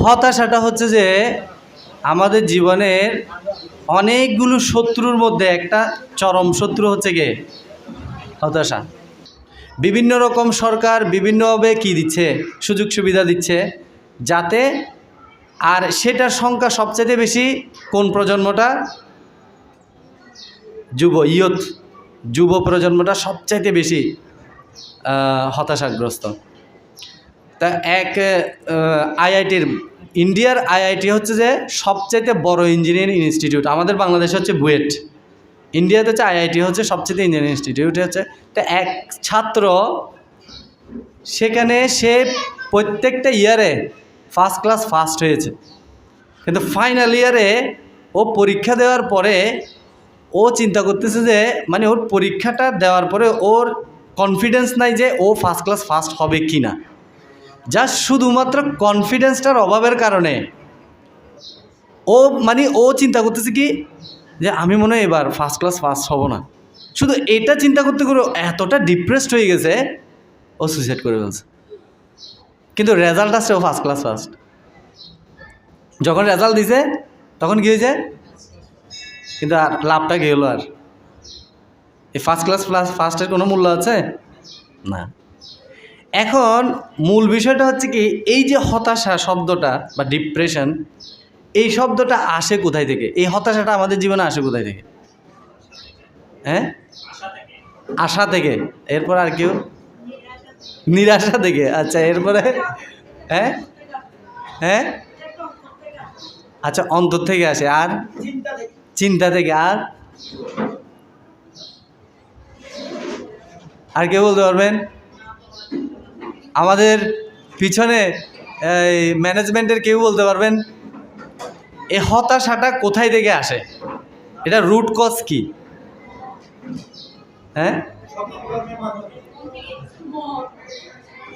হতাশাটা হচ্ছে যে আমাদের জীবনের অনেকগুলো শত্রুর মধ্যে একটা চরম শত্রু হচ্ছে গিয়ে হতাশা। বিভিন্ন রকম সরকার বিভিন্নভাবে কি দিচ্ছে, সুযোগ সুবিধা দিচ্ছে যাতে, আর সেটার সংখ্যা সবচেয়ে বেশি কোন প্রজন্মটা? যুব প্রজন্মটা সবচাইতে বেশি হতাশাগ্রস্ত। তা ইন্ডিয়ার আইআইটি হচ্ছে যে সবচাইতে বড় ইঞ্জিনিয়ারিং ইনস্টিটিউট। আমাদের বাংলাদেশে হচ্ছে বুয়েট, ইন্ডিয়াতে হচ্ছে আইআইটি হচ্ছে সবচেয়ে ইঞ্জিনিয়ারিং ইনস্টিটিউট হচ্ছে। তা এক ছাত্র সেখানে সে প্রত্যেকটা ইয়ারে ফার্স্ট ক্লাস ফার্স্ট হয়েছে, কিন্তু ফাইনাল ইয়ারে ও পরীক্ষা দেওয়ার পরে ও চিন্তা করতেছে যে মানে ওর পরীক্ষাটা দেওয়ার পরে ওর কনফিডেন্স নাই যে ও ফার্স্ট ক্লাস ফার্স্ট হবে কি না। জাস্ট শুধুমাত্র কনফিডেন্সটার অভাবের কারণে ও চিন্তা করতেছে কি যে আমি মনে হয় এবার ফার্স্ট ক্লাস ফার্স্ট হব না। শুধু এটা চিন্তা করতে করে এতটা ডিপ্রেসড হয়ে গেছে ও সুইসাইড করে ফেলছে। কিন্তু রেজাল্ট আসছে ও ফার্স্ট ক্লাস ফার্স্ট। যখন রেজাল্ট দিছে তখন কী হয়েছে, কিন্তু আর লাভটা কী হলো? আর এই ফার্স্ট ক্লাস ফার্স্টের কোনো মূল্য আছে না। এখন মূল বিষয়টা হচ্ছে কি, এই যে হতাশা শব্দটা বা ডিপ্রেশন, এই শব্দটা আসে কোথায় থেকে? এই হতাশাটা আমাদের জীবনে আসে কোথায় থেকে? হ্যাঁ, আশা থেকে। এরপর আর কেউ? নিরাশা থেকে। আচ্ছা, এরপরে? হ্যাঁ হ্যাঁ আচ্ছা, অন্তর থেকে আসে। আর চিন্তা থেকে। আর কেউ বলতে পারবেন? আমাদের পিছনে এই ম্যানেজমেন্টের কেউ বলতে পারবেন এই হতাশাটা কোথায় থেকে আসে? এটা রুট কজ কি? হ্যাঁ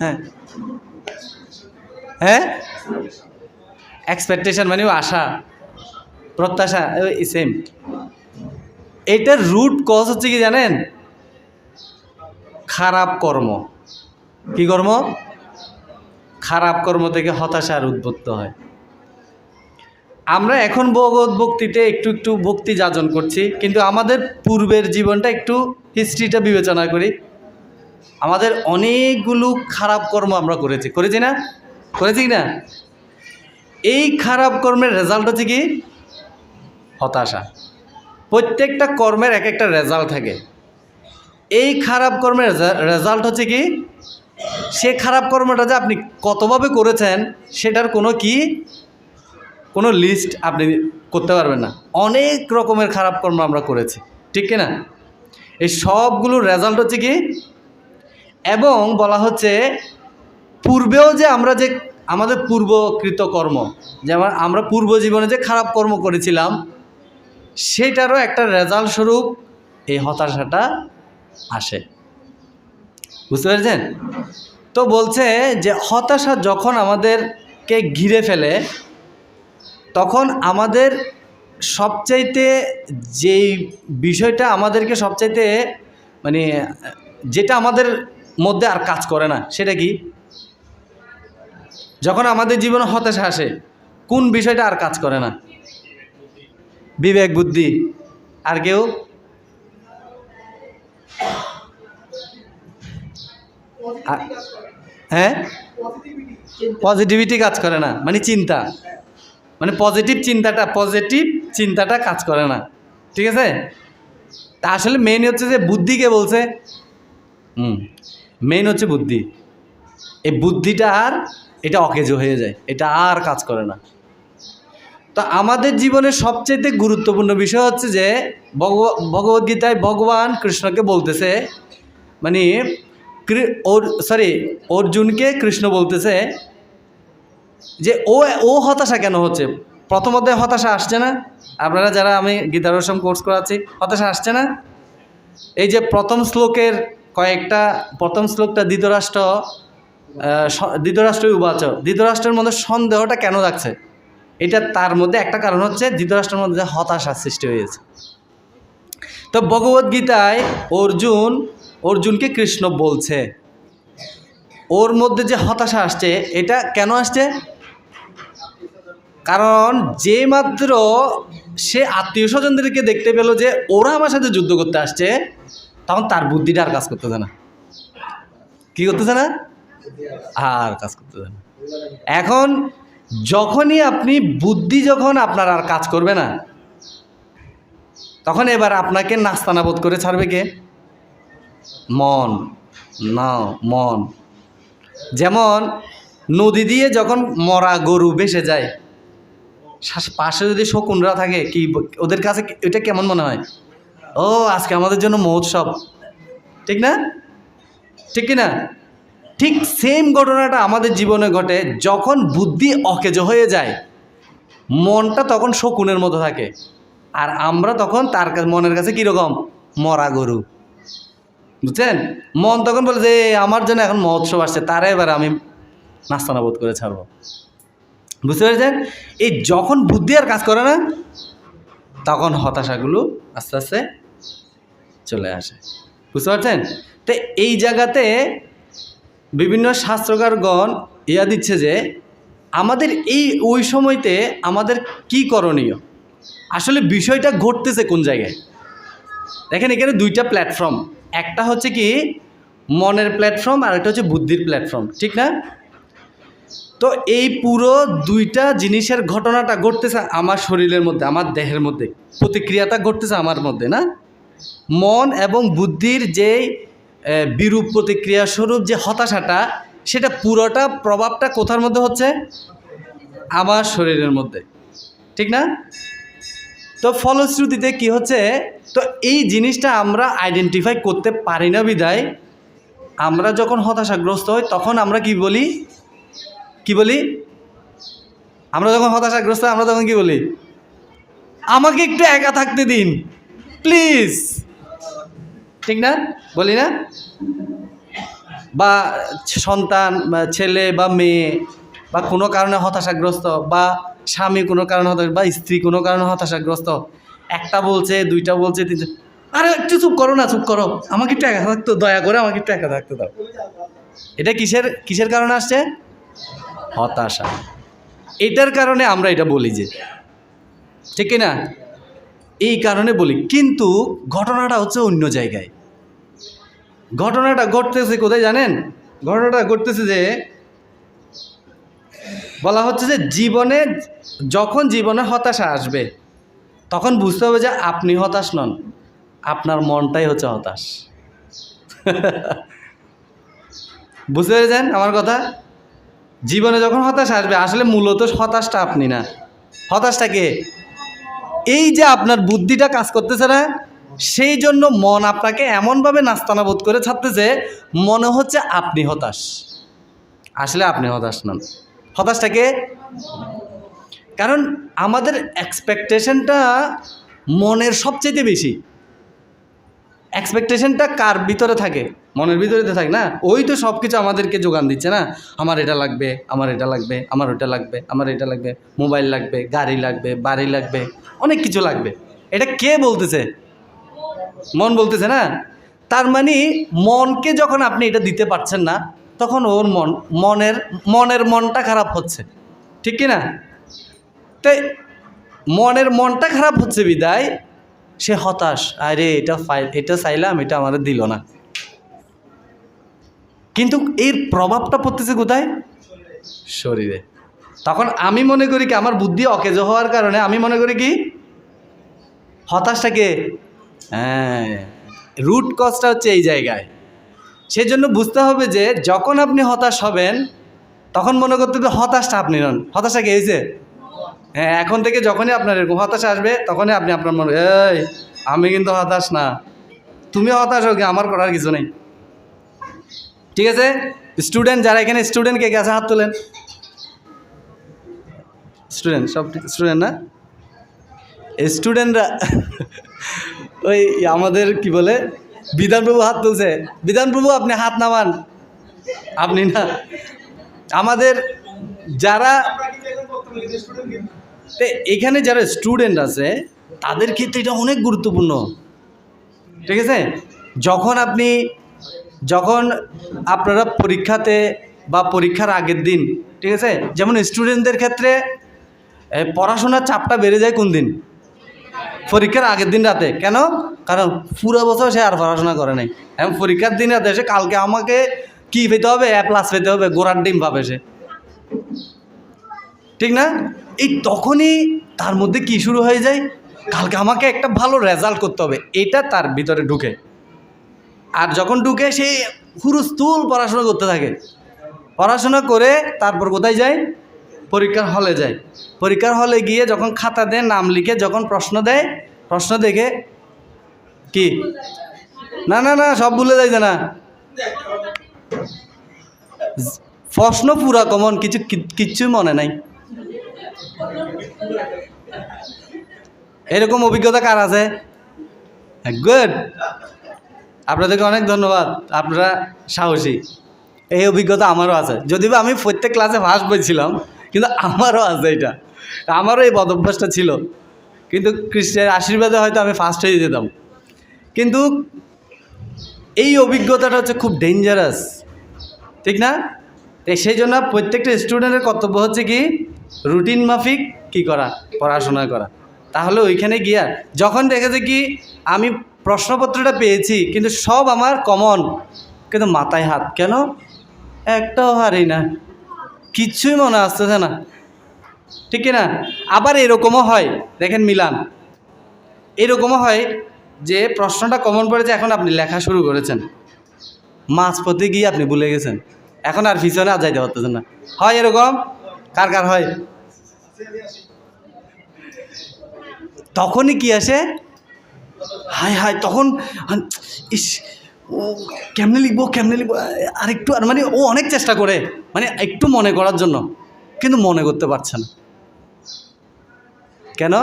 হ্যাঁ হ্যাঁ এক্সপেকটেশন মানে আশা, প্রত্যাশা, সেম। এটার রুট কজ হচ্ছে কি জানেন? খারাপ কর্ম। কি কর্ম? খারাপ কর্ম থেকে হতাশার উদ্ভূত হয়। আমরা এখন ভগবত ভক্তিতে একটু একটু ভক্তি যাজন করছি, কিন্তু আমাদের পূর্বের জীবনটা একটু হিস্ট্রিটা বিবেচনা করি। আমাদের অনেকগুলো খারাপ কর্ম আমরা করেছি না? করেছি না? এই খারাপ কর্মের রেজাল্ট হচ্ছে কি? হতাশা। প্রত্যেকটা কর্মের এক একটা রেজাল্ট থাকে। এই খারাপ কর্মের রেজাল্ট হচ্ছে কি? সে খারাপ কর্মটা যে আপনি কতভাবে করেছেন সেটার কোনো লিস্ট আপনি করতে পারবেন না। অনেক রকমের খারাপ কর্ম আমরা করেছি, ঠিক কিনা? এই সবগুলোর রেজাল্ট হচ্ছে কি? এবং বলা হচ্ছে পূর্বেও যে আমরা যে আমাদের পূর্বকৃত কর্ম, যেমন আমরা পূর্ব জীবনে যে খারাপ কর্ম করেছিলাম সেটারও একটা রেজাল্ট স্বরূপ এই হতাশাটা আসে। বুঝতে পেরেছেন? তো বলছে যে হতাশা যখন আমাদেরকে ঘিরে ফেলে তখন আমাদের সবচাইতে যেই বিষয়টা আমাদেরকে সবচাইতে মানে যেটা আমাদের মধ্যে আর কাজ করে না সেটা কি? যখন আমাদের জীবনে হতাশা আসে কোন বিষয়টা আর কাজ করে না? বিবেক বুদ্ধি। আর কেউ? হ্যাঁ, পজিটিভিটি কাজ করে না, মানে চিন্তা, মানে পজিটিভ চিন্তাটা কাজ করে না, ঠিক আছে? তা আসলে মেইন হচ্ছে যে বুদ্ধিকে বলছে, মেইন হচ্ছে বুদ্ধি। এই বুদ্ধিটা আর এটা অকেজ হয়ে যায়, এটা আর কাজ করে না। তো আমাদের জীবনের সবচেয়ে গুরুত্বপূর্ণ বিষয় হচ্ছে যে ভগবদ্গীতায় ভগবান কৃষ্ণকে বলতেছে, মানে অর্জুনকে কৃষ্ণ বলতেছে যে ও হতাশা কেন হচ্ছে। প্রথমত হতাশা আসছে না? আপনারা যারা আমি গীতা রসম কোর্স করাচ্ছি, হতাশা আসছে না? এই যে প্রথম শ্লোকটা ধৃতরাষ্ট্র উবাচ, ধৃতরাষ্ট্রের মধ্যে সন্দেহটা কেন রাখছে? এটা তার মধ্যে একটা কারণ হচ্ছে ধৃতরাষ্ট্রের মধ্যে হতাশার সৃষ্টি হয়েছে। তো ভগবদ্গীতায় অর্জুনকে কৃষ্ণ বলছে ওর মধ্যে যে হতাশা আসছে এটা কেন আসছে? কারণ যে মাত্র সে আত্মীয় স্বজনদেরকে দেখতে পেল যে ওরা আমার সাথে যুদ্ধ করতে আসছে, তখন তার বুদ্ধিটা আর কাজ করতেছে না। কি করতেছে না? আর কাজ করতেছে না। এখন যখনই আপনি বুদ্ধি যখন আপনার আর কাজ করবে না, তখন এবার আপনাকে নাস্তানাবোধ করে ছাড়বে কে? মন। না, মন। যেমন নদী দিয়ে যখন মরা গরু ভেসে যায়, পাশে যদি শকুনরা থাকে, কি ওদের কাছে এটা কেমন মনে হয়? ও আজকে আমাদের জন্য মহোৎসব, ঠিক না? ঠিক কি না? ঠিক সেম ঘটনাটা আমাদের জীবনে ঘটে। যখন বুদ্ধি অকেজো হয়ে যায়, মনটা তখন শকুনের মতো থাকে, আর আমরা তখন তার মনের কাছে কীরকম? মরা গরু। বুঝছেন? মন তখন বলে যে আমার জন্য এখন মহোৎসব আসছে, তারা এবার আমি নাস্তানাবোধ করে ছাড়বো। বুঝতে পেরেছেন? এই যখন বুদ্ধি আর কাজ করে না, তখন হতাশাগুলো আস্তে আস্তে চলে আসে। বুঝতে পারছেন? তো এই জায়গাতে বিভিন্ন শাস্ত্রকারগণ ইয়া দিচ্ছে যে আমাদের ওই সময়তে আমাদের কি করণীয়, আসলে বিষয়টা ঘটতেছে কোন জায়গায়। দেখেন এখানে দুইটা প্ল্যাটফর্ম, একটা হচ্ছে কি মনের প্ল্যাটফর্ম, আর একটা হচ্ছে বুদ্ধির প্ল্যাটফর্ম, ঠিক না? তো এই পুরো দুইটা জিনিসের ঘটনাটা ঘটতেছে আমার শরীরের মধ্যে, আমার দেহের মধ্যে, প্রতিক্রিয়াটা ঘটতেছে আমার মধ্যে, না? মন এবং বুদ্ধির যে বিরূপ প্রতিক্রিয়া স্বরূপ যে হতাশাটা, সেটা পুরোটা প্রভাবটা কোথার মধ্যে হচ্ছে? আমার শরীরের মধ্যে, ঠিক না? তো ফলশ্রুতিতে কি হচ্ছে, তো এই জিনিসটা আমরা আইডেন্টিফাই করতে পারি না বিধায় আমরা যখন হতাশাগ্রস্ত হই তখন আমরা কি বলি? আমরা যখন হতাশাগ্রস্ত আমরা তখন কি বলি? আমাকে একটু একা থাকতে দিন প্লিজ, ঠিক না? বলি না? বা সন্তান, ছেলে বা মেয়ে বা কোনো কারণে হতাশাগ্রস্ত, বা স্বামী কোনো কারণে বা স্ত্রী কোনো কারণে হতাশাগ্রস্ত, একটা বলছে, দুইটা বলছে, তিনটা, আরে একটু চুপ করো না, চুপ করো, আমাকে একটু একা থাকতে, দয়া করে আমাকে একটু একা থাকতে দাও। এটা কিসের কারণে আসছে? হতাশা। এটার কারণে আমরা এটা বলি যে, ঠিক না? এই কারণে বলি, কিন্তু ঘটনাটা হচ্ছে অন্য জায়গায়। ঘটনাটা ঘটতেছে কোথায় জানেন? ঘটনাটা ঘটতেছে যে বলা হচ্ছে যে যখন জীবনে হতাশা আসবে তখন বুঝতে হবে যে আপনি হতাশ নন, আপনার মনটাই হচ্ছে হতাশ। বুঝতে পেরেছেন আমার কথা? জীবনে যখন হতাশা আসবে, আসলে মূলত হতাশটা আপনি না, হতাশটা কে? এই যে আপনার বুদ্ধিটা কাজ করতেছে না, সেই জন্য মন আপনাকে এমনভাবে নাস্তানাবোধ করে ছাড়তেছে, মনে হচ্ছে আপনি হতাশ, আসলে আপনি হতাশ নন। হতাশটাকে, কারণ আমাদের এক্সপেকটেশনটা মনের সবচেয়ে বেশি। এক্সপেকটেশনটা কার ভিতরে থাকে? মনের ভিতরে তো থাকে না? ওই তো সব কিছু আমাদেরকে যোগান দিচ্ছে না, আমার এটা লাগবে, আমার এটা লাগবে, আমার ওটা লাগবে, আমার এটা লাগবে, মোবাইল লাগবে, গাড়ি লাগবে, বাড়ি লাগবে, অনেক কিছু লাগবে। এটা কে বলতেছে? মন বলতেছে না? তার মানে মনকে যখন আপনি এটা দিতে পারছেন না, তখন ওর মনের মনটা খারাপ হচ্ছে, ঠিক কি না? তাই মনের মনটা খারাপ হচ্ছে বিদায় সে হতাশ, আরে এটা চাইলাম, এটা আমার দিল না। কিন্তু এর প্রভাবটা পড়তেছে কোথায়? শরীরে। তখন আমি মনে করি কি, আমার বুদ্ধি অকেজো হওয়ার কারণে আমি মনে করি কি হতাশটাকে, হ্যাঁ, রুট কজটা হচ্ছে এই জায়গায়। সেজন্য বুঝতে হবে যে যখন আপনি হতাশ হবেন তখন মনে করতে হবে হতাশটা আপনি নন, হতাশা কে হয়েছে? হ্যাঁ, এখন থেকে যখনই আপনার এরকম হতাশা আসবে তখনই আপনি আপনার মনে, এই আমি কিন্তু হতাশ না, তুমি হতাশ হোক, আমার করার কিছু নেই। ঠিক আছে? স্টুডেন্ট যারা এখানে, স্টুডেন্ট কে আছে হাত তোলেন। স্টুডেন্ট, সব স্টুডেন্ট না? স্টুডেন্টরা ওই আমাদের কি বলে, বিধানপ্রভু হাত তুলছে। বিধানপ্রভু আপনি হাত নামান, আপনি না। আমাদের যারা এখানে যারা স্টুডেন্ট আছে তাদের ক্ষেত্রে এটা অনেক গুরুত্বপূর্ণ। ঠিক আছে? যখন আপনারা পরীক্ষাতে বা পরীক্ষার আগের দিন, ঠিক আছে, যেমন স্টুডেন্টদের ক্ষেত্রে এই পড়াশোনার চাপটা বেড়ে যায় কোন দিন? পরীক্ষার আগের দিন রাতে। কেন? কারণ পুরো বছর সে আর পড়াশোনা করে নাই, এবং পরীক্ষার দিন রাতে সে কালকে আমাকে কি পেতে হবে? A+ পেতে হবে, গোড়ার ডিম পাবে সে, ঠিক না? এই তখনই তার মধ্যে কি শুরু হয়ে যায়? কালকে আমাকে একটা ভালো রেজাল্ট করতে হবে, এটা তার ভিতরে ঢুকে। আর যখন ঢুকে সে হুরুস্থুল পড়াশোনা করতে থাকে। পড়াশোনা করে তারপর কোথায় যায়? পরীক্ষার হলে যায়। পরীক্ষার হলে গিয়ে যখন খাতা দেয়, নাম লিখে যখন প্রশ্ন দেয়, প্রশ্ন দেখে কি, না না না সব ভুলে যাইছে না, প্রশ্ন পুরা কমন, কিচ্ছুই মনে নাই। এরকম অভিজ্ঞতা কার আছে? গুড, আপনাদেরকে অনেক ধন্যবাদ, আপনারা সাহসী। এই অভিজ্ঞতা আমারও আছে, যদিও আমি প্রত্যেক ক্লাসে ফার্স্ট বলছিলাম, কিন্তু আমারও আছে এটা, আমারও এই বদভ্যাসটা ছিল, কিন্তু খ্রিস্টের আশীর্বাদে হয়তো আমি ফার্স্ট হয়ে যেতাম। কিন্তু এই অভিজ্ঞতাটা হচ্ছে খুব ডেঞ্জারাস, ঠিক না? সেই জন্য প্রত্যেকটা স্টুডেন্টের কর্তব্য হচ্ছে কি, রুটিন মাফিক কি করা, পড়াশোনা করা। তাহলে ওইখানে গিয়া যখন দেখেছে কি আমি প্রশ্নপত্রটা পেয়েছি কিন্তু সব আমার কমন, কিন্তু মাথায় হাত, কেন একটাও হারি না, কিচ্ছুই মনে আসতেছে না, ঠিক না? আবার এরকমও হয়, দেখেন মিলান, এরকমও হয় যে প্রশ্নটা কমন পড়েছে, এখন আপনি লেখা শুরু করেছেন, মাঝপথে গিয়ে আপনি ভুলে গেছেন, এখন আর পিছনে আর যাইতে পারতেছেন না। হয় এরকম? কার কার হয়? তখনই কি আসে, হায় হায়, তখন ইস, ও কেমনে লিখবো, আরেকটু, আর মানে ও অনেক চেষ্টা করে, মানে একটু মনে করার জন্য, কিন্তু মনে করতে পারছে না। কেন?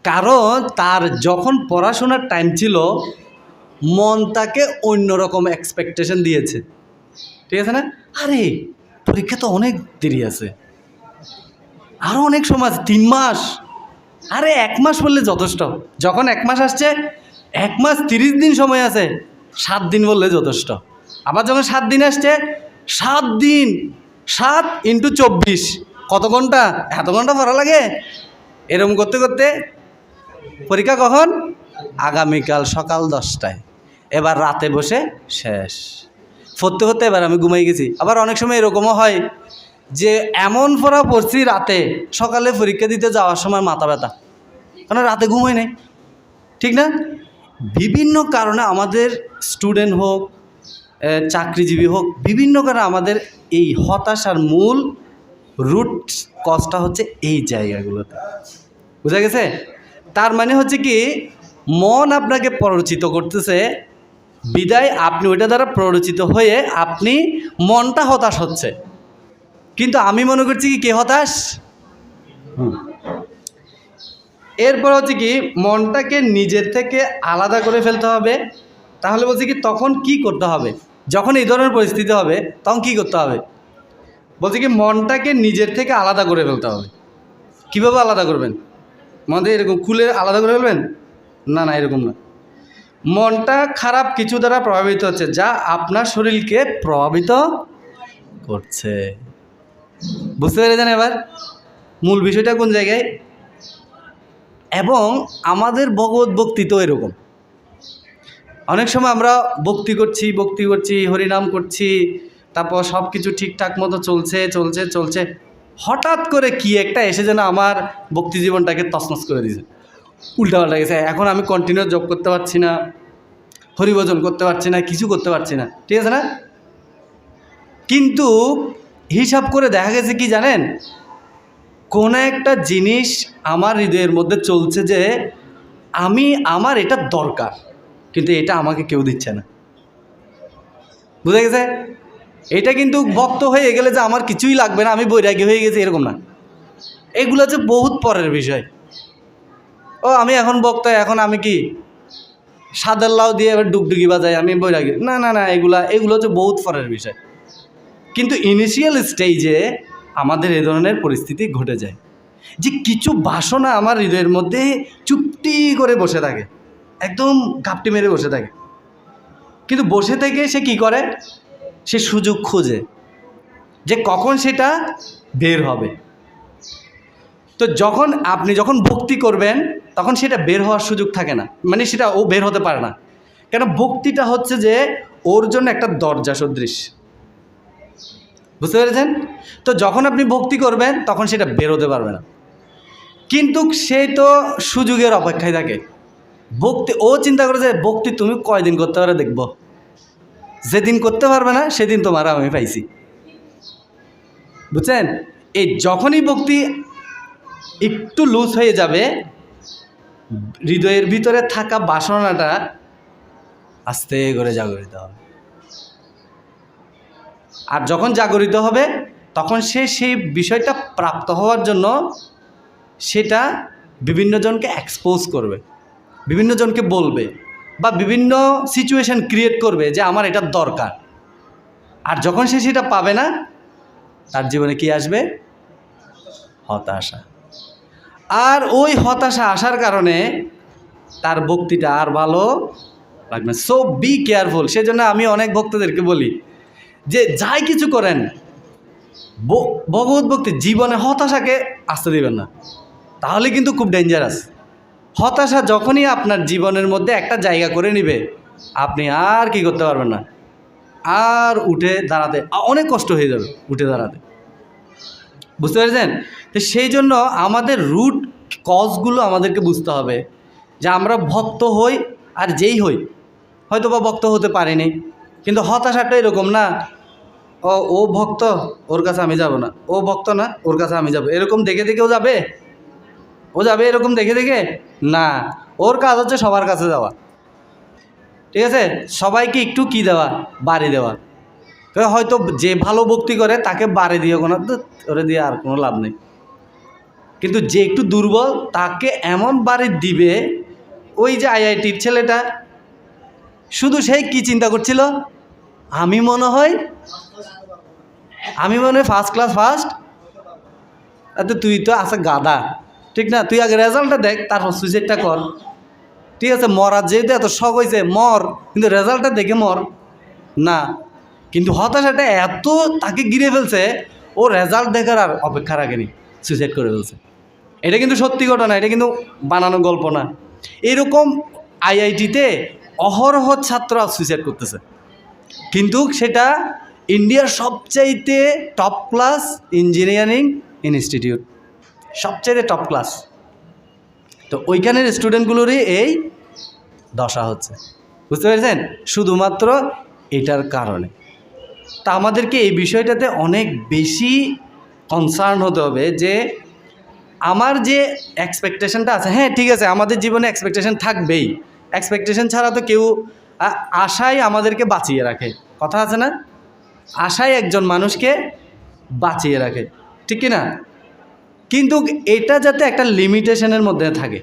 কারণ তার যখন পড়াশোনার টাইম ছিল, মন তাকে অন্যরকম এক্সপেকটেশন দিয়েছে, ঠিক আছে না? আরে পরীক্ষা তো অনেক দেরি আছে, আরও অনেক সময় আছে, 3 মাস, আরে 1 মাস বললে যথেষ্ট। যখন 1 মাস আসছে, 1 মাস 30 দিন সময় আছে, 7 দিন বললে যথেষ্ট। আবার যখন 7 দিন আসছে, 7 দিন, 7 × 24 কত ঘন্টা? এত ঘন্টা পড়া লাগে। এরকম করতে করতে পরীক্ষা কখন? আগামীকাল সকাল 10টায়। এবার রাতে বসে শেষ পড়তে পড়তে এবার আমি ঘুমাই গেছি। আবার অনেক সময় এরকমও হয় যে এমন পড়া পড়ছি রাতে, সকালে পরীক্ষা দিতে যাওয়ার সময় মাথা ব্যথা, কারণ রাতে ঘুমাই নেই, ঠিক না? বিভিন্ন কারণে আমাদের স্টুডেন্ট হোক, চাকরিজীবী হোক, বিভিন্ন কারণে আমাদের এই হতাশার মূল রুট কজটা হচ্ছে এই জায়গাগুলোতে। বুঝা গেছে? তার মানে হচ্ছে কি, মন আপনাকে প্ররোচিত করতেছে, বিদায় আপনি ওইটা দ্বারা প্ররোচিত হয়ে আপনি মনটা হতাশ হচ্ছে। কিন্তু আমি মনে করছি কি, কে হতাশ? এরপর হচ্ছে কি, মনটাকে নিজের থেকে আলাদা করে ফেলতে হবে। তাহলে বলছি কি, তখন কি করতে হবে যখন এই ধরনের পরিস্থিতি হবে, তখন কি করতে হবে? বলছি কি, মনটাকে নিজের থেকে আলাদা করে ফেলতে হবে। কীভাবে আলাদা করবেন? মনে এরকম খুলে আলাদা করে ফেলবেন? না না, এরকম না। মনটা খারাপ কিছু দ্বারা প্রভাবিত হচ্ছে, যা আপনার শরীরকে প্রভাবিত করছে। বুঝতে পেরেছেন এবার মূল বিষয়টা কোন জায়গায়? এবং আমাদের ভগবত ভক্তি তো এরকম, অনেক সময় আমরা ভক্তি করছি, হরিনাম করছি, তারপর সব কিছু ঠিকঠাক মতো চলছে, হঠাৎ করে কি একটা এসে যেন আমার ভক্তি জীবনটাকে তছনছ করে দিয়েছে, উল্টাপাল্টা গেছে। এখন আমি কন্টিনিউ জব করতে পারছি না, হরিভজন করতে পারছি না, কিছু করতে পারছি না, ঠিক আছে না? কিন্তু হিসাব করে দেখা গেছে কি জানেন, কোন একটা জিনিস আমার হৃদয়ের মধ্যে চলছে যে আমার এটা দরকার, কিন্তু এটা আমাকে কেউ দিচ্ছে না। বুঝা গেছে? এটা কিন্তু ভক্ত হয়ে গেলে যে আমার কিছুই লাগবে না, আমি বৈরাগী হয়ে গেছি, এরকম না। এগুলো হচ্ছে বহুত পরের বিষয়। আমি এখন ভক্ত, এখন আমি কি সাদের লাউ দিয়ে এবার ডুগডুগি বাজাই, আমি বৈরাগী? না না না, এগুলো হচ্ছে বহুত পরের বিষয়। কিন্তু ইনিশিয়াল স্টেজে আমাদের এ ধরনের পরিস্থিতি ঘটে যায় যে কিছু বাসনা আমার হৃদয়ের মধ্যে চুপটি করে বসে থাকে, একদম ঘাপটি মেরে বসে থাকে। কিন্তু বসে থেকে সে কি করে? সে সুযোগ খোঁজে যে কখন সেটা বের হবে। তো আপনি যখন ভক্তি করবেন তখন সেটা বের হওয়ার সুযোগ থাকে না, মানে সেটা ও বের হতে পারে না। কেন? ভক্তিটা হচ্ছে যে ওর জন্য একটা দরজা সদৃশ, বুঝতে পেরেছেন? তো যখন আপনি ভক্তি করবেন তখন সেটা বের হতে পারবে না, কিন্তু সে তো সুযোগের অপেক্ষায় থাকে। ভক্তি ও চিন্তা করে যে ভক্তি তুমি কয়দিন করতে পারে দেখব, যেদিন করতে পারবে না সেদিন তোমার আমি পাইছি, বুঝছেন? এই যখনই ভক্তি একটু লুজ হয়ে যাবে, হৃদয়ের ভিতরে থাকা বাসনাটা আস্তে করে জাগরিত হবে। আর যখন জাগরিত হবে তখন সে সেই বিষয়টা প্রাপ্ত হওয়ার জন্য সেটা বিভিন্ন জনকে এক্সপোজ করবে, বিভিন্ন জনকে বলবে, বা বিভিন্ন সিচুয়েশন ক্রিয়েট করবে যে আমার এটা দরকার। আর যখন সে সেটা পাবে না, তার জীবনে কি আসবে? হতাশা। আর ওই হতাশা আসার কারণে তার ভক্তিটা আর ভালো লাগবে। So be careful. সেজন্য আমি অনেক ভক্তদেরকে বলি যে যাই কিছু করেন, ভগবত ভক্তি জীবনে হতাশাকে আসতে দিবেন না, তাহলে কিন্তু খুব ডেঞ্জারাস। হতাশা যখনই আপনার জীবনের মধ্যে একটা জায়গা করে নিবে, আপনি আর কি করতে পারবেন না, আর উঠে দাঁড়াতে অনেক কষ্ট হয়ে যাবে, উঠে দাঁড়াতে, বুঝতে পেরেছেন? তো সেই জন্য আমাদের রুট কজগুলো আমাদেরকে বুঝতে হবে যে আমরা ভক্ত হই আর যেই হই, হয়তো বা ভক্ত হতে পারিনি, কিন্তু হতাশাটা এরকম না ও ভক্ত ওর কাছে আমি যাব না, ও ভক্ত না ওর কাছে আমি যাব, এরকম দেখে দেখে ও যাবে এরকম দেখে দেখে না। ওর কাজ হচ্ছে সবার কাছে যাওয়া, ঠিক আছে? সবাইকে একটু কি দেওয়া? বাড়ি দেওয়া। হয়তো যে ভালো ভক্তি করে তাকে বাড়ি দিয়ে কোনো ওরে দিয়ে আর কোনো লাভ নেই, কিন্তু যে একটু দুর্বল তাকে এমন বাড়ি দিবে। ওই যে আইআইটির ছেলেটা, শুধু সেই কি চিন্তা করছিল, আমি মনে হয় ফার্স্ট ক্লাস ফার্স্ট। তুই তো আছে গাধা, ঠিক না? তুই আগে রেজাল্টটা দেখ, তারপর সুইসাইডটা কর, ঠিক আছে? মরার যেহেতু এত শখ হয়েছে মর, কিন্তু রেজাল্টটা দেখে মর না। কিন্তু হতাশাটা এত তাকে ঘিরে ফেলছে, ও রেজাল্ট দেখার আর অপেক্ষা রাখেনি, সুইসাইড করে ফেলছে। এটা কিন্তু সত্যি ঘটনা, এটা কিন্তু বানানো গল্প না। এরকম আইআইটিতে অহরহ ছাত্ররা সুইসাইড করতেছে, কিন্তু সেটা ইন্ডিয়ার সবচাইতে টপ ক্লাস ইঞ্জিনিয়ারিং ইনস্টিটিউট, সবচাইতে টপ ক্লাস। তো ওইখানের স্টুডেন্টগুলোরই এই দশা হচ্ছে, বুঝতে পেরেছেন? শুধুমাত্র এটার কারণে। তা আমাদেরকে এই বিষয়টাতে অনেক বেশি কনসার্ন হতে হবে যে আমার যে এক্সপেকটেশনটা আছে, হ্যাঁ ঠিক আছে, আমাদের জীবনে এক্সপেকটেশন থাকবেই, এক্সপেকটেশন ছাড়া তো কেউ, আশাই আমাদেরকে বাঁচিয়ে রাখে, কথা আছে না? আশাই একজন মানুষকে বাঁচিয়ে রাখে, ঠিক কি না? কিন্তু এটা যাতে একটা লিমিটেশনের মধ্যে থাকে,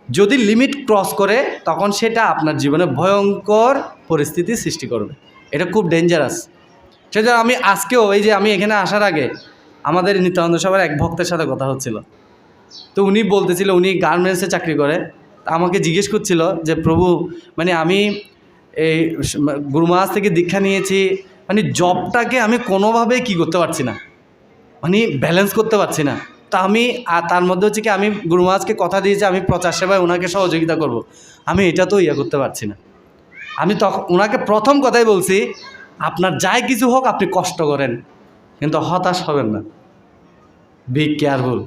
যদি লিমিট ক্রস করে তখন সেটা আপনার জীবনে ভয়ঙ্কর পরিস্থিতি সৃষ্টি করবে, এটা খুব ডেঞ্জারাস। সেজন্য আমি আজকেও এই যে আমি এখানে আসার আগে আমাদের নিত্যানন্দ সভার এক ভক্তের সাথে কথা হচ্ছিল, তো উনি বলতেছিল উনি গার্মেন্টসে চাকরি করে, আমাকে জিজ্ঞেস করছিল যে প্রভু, মানে আমি এই গুরু মহারাজ থেকে দীক্ষা নিয়েছি, মানে জবটাকে আমি কোনোভাবে কি করতে পারছি না, মানে ব্যালেন্স করতে পারছি না। তা আমি, আর তার মধ্যে হচ্ছে কি আমি গুরু মহারাজকে কথা দিয়েছি আমি প্রচার সেবায় ওনাকে সহযোগিতা করব, আমি এটা তো করতে পারছি না। আমি তখন ওনাকে প্রথম কথাই বলছি, আপনার যাই কিছু হোক আপনি কষ্ট করেন, কিন্তু হতাশ হবেন না, বি কেয়ারফুল।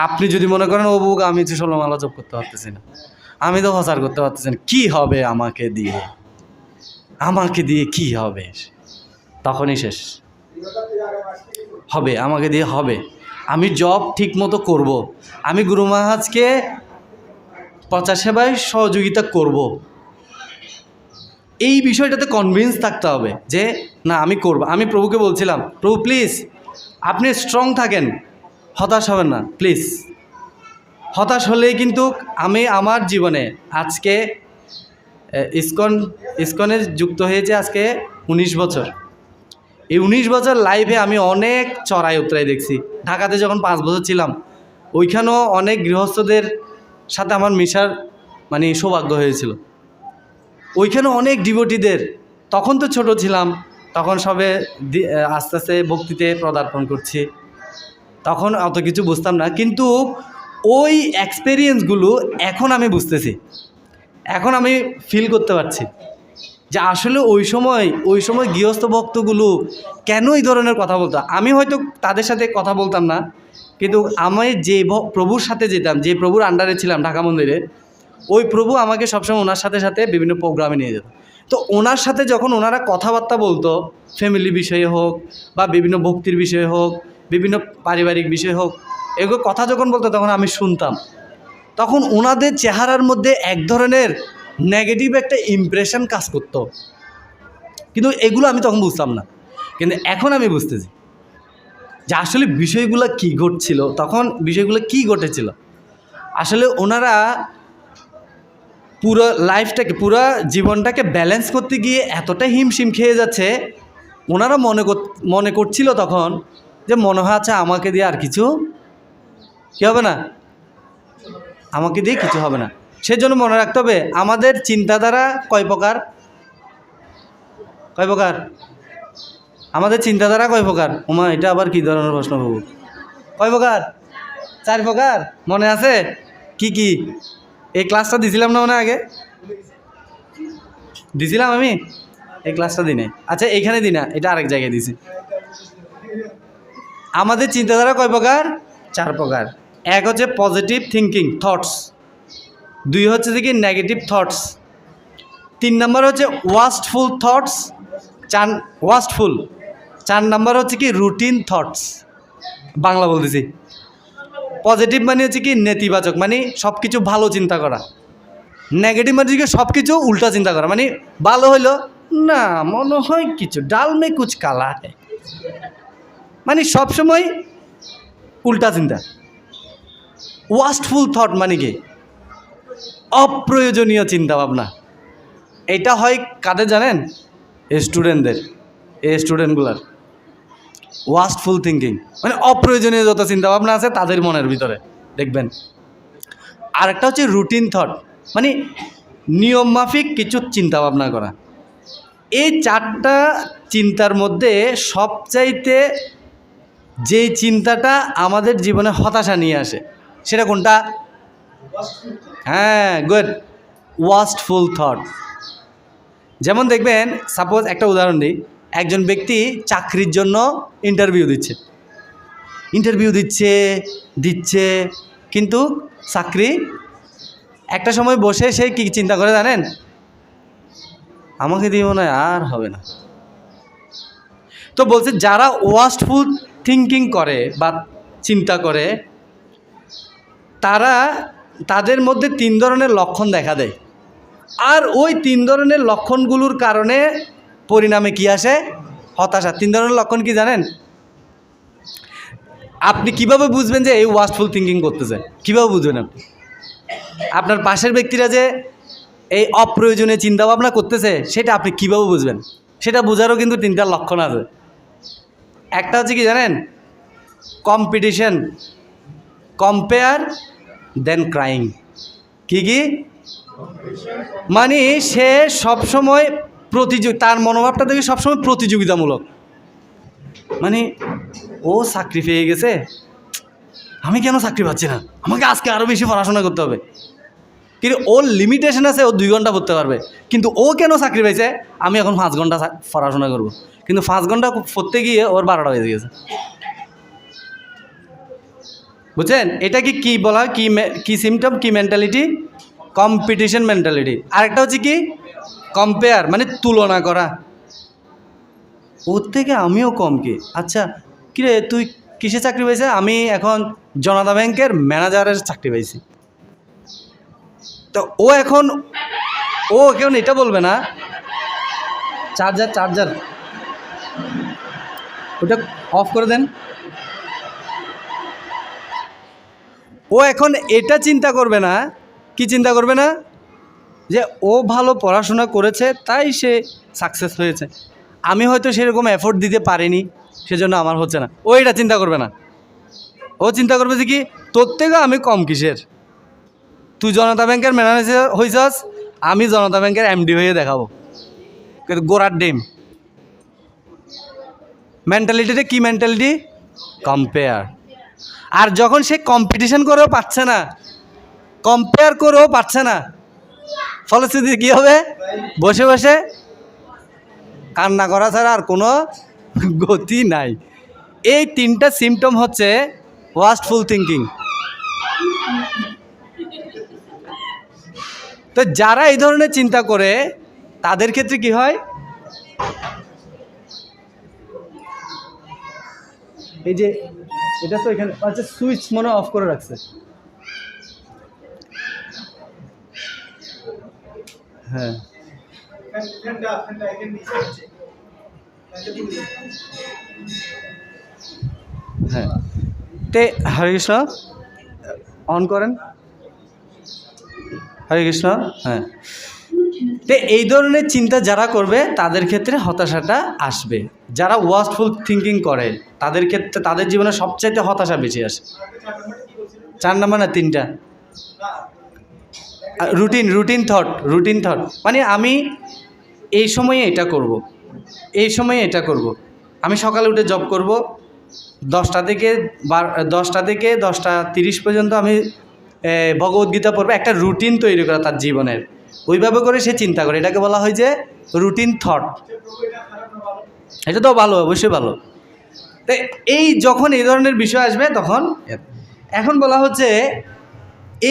আপনি যদি মনে করেন ও বুক আমি 16 মালা জপ করতে পারতেছি না, আমি তো প্রচার করতে পারতেছি না, কী হবে আমাকে দিয়ে কি হবে, তখনই শেষ হবে, আমাকে দিয়ে হবে। আমি জব ঠিক মতো করবো, আমি গুরু মহারাজকে প্রচার সেবায় সহযোগিতা করব, এই বিষয়টাতে কনভিন্স থাকতে হবে যে না আমি করব। আমি প্রভুকে বলছিলাম, প্রভু প্লিজ আপনি স্ট্রং থাকেন, হতাশ হবেন না প্লিজ। হতাশ হলেই কিন্তু আমি আমার জীবনে আজকে ইসকনে যুক্ত হয়েছে আজকে 19 বছর। এই 19 বছর লাইফে আমি অনেক চড়াই উতরাই দেখছি। ঢাকাতে যখন 5 বছর ছিলাম, ওইখানেও অনেক গৃহস্থদের সাথে আমার মেশার মানে সৌভাগ্য হয়েছিল। ওইখানে অনেক ডিভোটিদের, তখন তো ছোট ছিলাম, তখন সবে আস্তে আস্তে ভক্তিতে পদার্পণ করছি। তখন অত কিছু বুঝতাম না, কিন্তু ওই এক্সপেরিয়েন্সগুলো এখন আমি বুঝতেছি, এখন আমি ফিল করতে পারছি যে আসলে ওই সময় গৃহস্থ ভক্তগুলো কেন এই ধরনের কথা বলতো। আমি হয়তো তাদের সাথে কথা বলতাম না, কিন্তু আমি যে প্রভুর সাথে যেতাম, যে প্রভুর আন্ডারে ছিলাম ঢাকা মন্দিরে, ওই প্রভু আমাকে সবসময় ওনার সাথে সাথে বিভিন্ন প্রোগ্রামে নিয়ে যেত। তো ওনার সাথে যখন ওনারা কথাবার্তা বলতো, ফ্যামিলি বিষয়ে হোক বা বিভিন্ন ভক্তির বিষয়ে হোক, বিভিন্ন পারিবারিক বিষয় হোক, এগুলো কথা যখন বলতো তখন আমি শুনতাম। তখন ওনাদের চেহারার মধ্যে এক ধরনের নেগেটিভ একটা ইমপ্রেশন কাজ করতো, কিন্তু এগুলো আমি তখন বুঝতাম না। কিন্তু এখন আমি বুঝতেছি যে আসলে বিষয়গুলো কী ঘটছিল, তখন বিষয়গুলো কী ঘটেছিল। আসলে ওনারা পুরো লাইফটাকে, পুরো জীবনটাকে ব্যালেন্স করতে গিয়ে এতটা হিমশিম খেয়ে যাচ্ছে, ওনারা মনে করছিল তখন যে মনে হয় আচ্ছা আমাকে দিয়ে আর কিছু কী হবে না, আমাকে দিয়ে কিছু হবে না। সেজন্য মনে রাখতে হবে আমাদের চিন্তাধারা কয় প্রকার, আমাদের চিন্তাধারা কয় প্রকার। ওমা, এটা আবার কী ধরনের প্রশ্ন বাবু? কয় প্রকার? 4 প্রকার। মনে আছে কি কি? এই ক্লাসটা দিছিলাম না, মনে আগে দিছিলাম আমি, এই ক্লাসটা দিই নাই। আচ্ছা এইখানে দিই না, এটা আরেক জায়গায় দিছি। আমাদের চিন্তাধারা কয় প্রকার? 4 প্রকার। এক হচ্ছে পজিটিভ থিঙ্কিং থটস, 2 হচ্ছে কি নেগেটিভ থটস, 3 নাম্বার হচ্ছে ওয়াস্টফুল থটস, 4 নাম্বার হচ্ছে কি রুটিন থটস। বাংলা বলতেছি। পজিটিভ মানে হচ্ছে কি নেতিবাচক, মানে সব কিছু ভালো চিন্তা করা। নেগেটিভ মানে হচ্ছে সব কিছু উল্টা চিন্তা করা, মানে ভালো হইলো না, মনে হয় কিছু ডাল মে কুচ কালা है, মানে সবসময় উল্টা চিন্তা। ওয়াস্টফুল থট মানে কি অপ্রয়োজনীয় চিন্তা ভাবনা। এটা হয় কাদের জানেন? স্টুডেন্টদের, এই স্টুডেন্টগুলার ওয়াস্টফুল থিঙ্কিং, মানে অপ্রয়োজনীয় যত চিন্তা ভাবনা আছে তাদের মনের ভিতরে দেখবেন। আর একটা হচ্ছে রুটিন থট, মানে নিয়ম মাফিক কিছু চিন্তা ভাবনা করা। এই 4টা চিন্তার মধ্যে সবচাইতে যে চিন্তাটা আমাদের জীবনে হতাশা নিয়ে আসে সেটা কোনটা? হ্যাঁ, গুড, ওয়াস্টফুল থট। যেমন দেখবেন, সাপোজ একটা উদাহরণ দিই, একজন ব্যক্তি চাকরির জন্য ইন্টারভিউ দিচ্ছে, কিন্তু চাকরি একটা সময় বসে সে কী চিন্তা করে জানেন? আমাকে দিয়ে মনে হয় আর হবে না। তো বলছে যারা ওয়াস্টফুল থিঙ্কিং করে বা চিন্তা করে, তাদের মধ্যে 3 ধরনের লক্ষণ দেখা দেয়। আর ওই 3 ধরনের লক্ষণগুলোর কারণে পরিণামে কি আসে? হতাশা। 3 ধরনের লক্ষণ কি জানেন? আপনি কিভাবে বুঝবেন যে এই ওয়াস্টফুল থিঙ্কিং করতেছে? কিভাবে বুঝবেন আপনি? আপনার পাশের ব্যক্তিরা যে এই অপ্রয়োজনীয় চিন্তাভাবনা করতেছে সেটা আপনি কিভাবে বুঝবেন? সেটা বোঝারও কিন্তু 3টা লক্ষণ আছে। একটা হচ্ছে কি জানেন? কম্পিটিশন, কম্পেয়ার, দেন ক্রাইং। কি মানে সে সবসময় তার মনোভাবটা দেখে সবসময় প্রতিযোগিতামূলক। মানে ও চাকরি পেয়ে গেছে, আমি কেন চাকরি পাচ্ছি না, আমাকে আজকে আরও বেশি পড়াশোনা করতে হবে। কিন্তু ওর লিমিটেশন আছে, ও 2 ঘন্টা পড়তে পারবে, কিন্তু ও কেন চাকরি পাইছে, আমি এখন 5 ঘন্টা পড়াশোনা করব, কিন্তু 5 ঘন্টা পড়তে গিয়ে ওর 12টা বেজে গেছে। বুঝছেন? এটা কি বলা হয়? কি সিমটম, কি মেন্টালিটি? Competition mentality. আরেকটা হচ্ছে কি কম্পেয়ার, মানে তুলনা করা, ওর থেকে আমিও কম কি। আচ্ছা কিরে তুই কিসে চাকরি পাইছে? আমি এখন জনতা ব্যাংকের ম্যানেজারের চাকরি পাইছি। তো ও এখন এটা বলবে না, চার্জার ওটা অফ করে দেন। ও এখন এটা চিন্তা করবে না, কি চিন্তা করবে না? যে ও ভালো পড়াশোনা করেছে তাই সে সাকসেস হয়েছে, আমি হয়তো সেরকম এফোর্ট দিতে পারিনি সেজন্য আমার হচ্ছে না। ও এটা চিন্তা করবে না। ও চিন্তা করবে যে কি, তোর থেকে আমি কম কিসের? তুই জনতা ব্যাংকের ম্যানেজার হয়েছস, আমি জনতা ব্যাংকের এমডি হয়ে দেখাবো। গোড়ার ডিম। মেন্টালিটিটা কি মেন্টালিটি? কম্পেয়ার। আর যখন সে কম্পিটিশন করেও পাচ্ছে না, কম্পেয়ার করেও পাচ্ছে না, ফলশ্রুতি কী হবে? বসে বসে কান্না করা ছাড়া আর কোনো গতি নাই। এই তিনটা সিমটম হচ্ছে ওয়াস্টফুল থিঙ্কিং। তো যারা এই ধরনের চিন্তা করে তাদের ক্ষেত্রে কি হয়? এই যে এটা তো এখানে আচ্ছা, সুইচ মনে অফ করে রাখছে। হ্যাঁ হ্যাঁ, তে হরে কৃষ্ণ, অন করেন। হরে কৃষ্ণ। হ্যাঁ, তো এই ধরনের চিন্তা যারা করবে তাদের ক্ষেত্রে হতাশাটা আসবে। যারা ওয়াস্টফুল থিঙ্কিং করে তাদের ক্ষেত্রে, তাদের জীবনে সবচাইতে হতাশা বেশি আসে। 4 নাম্বার না 3টা? রুটিন থট মানে আমি এই সময়ে এটা করব, এই সময়ে এটা করব, আমি সকালে উঠে জব করব, 10টা থেকে 10:30 পর্যন্ত আমি ভগবদ্গীতা পড়বে। একটা রুটিন তৈরি করা তার জীবনের, ওইভাবে করে সে চিন্তা করে, এটাকে বলা হয় যে রুটিন থট। এটা তো ভালো, অবশ্যই ভালো। তো এই যখন এই ধরনের বিষয় আসবে তখন, এখন বলা হচ্ছে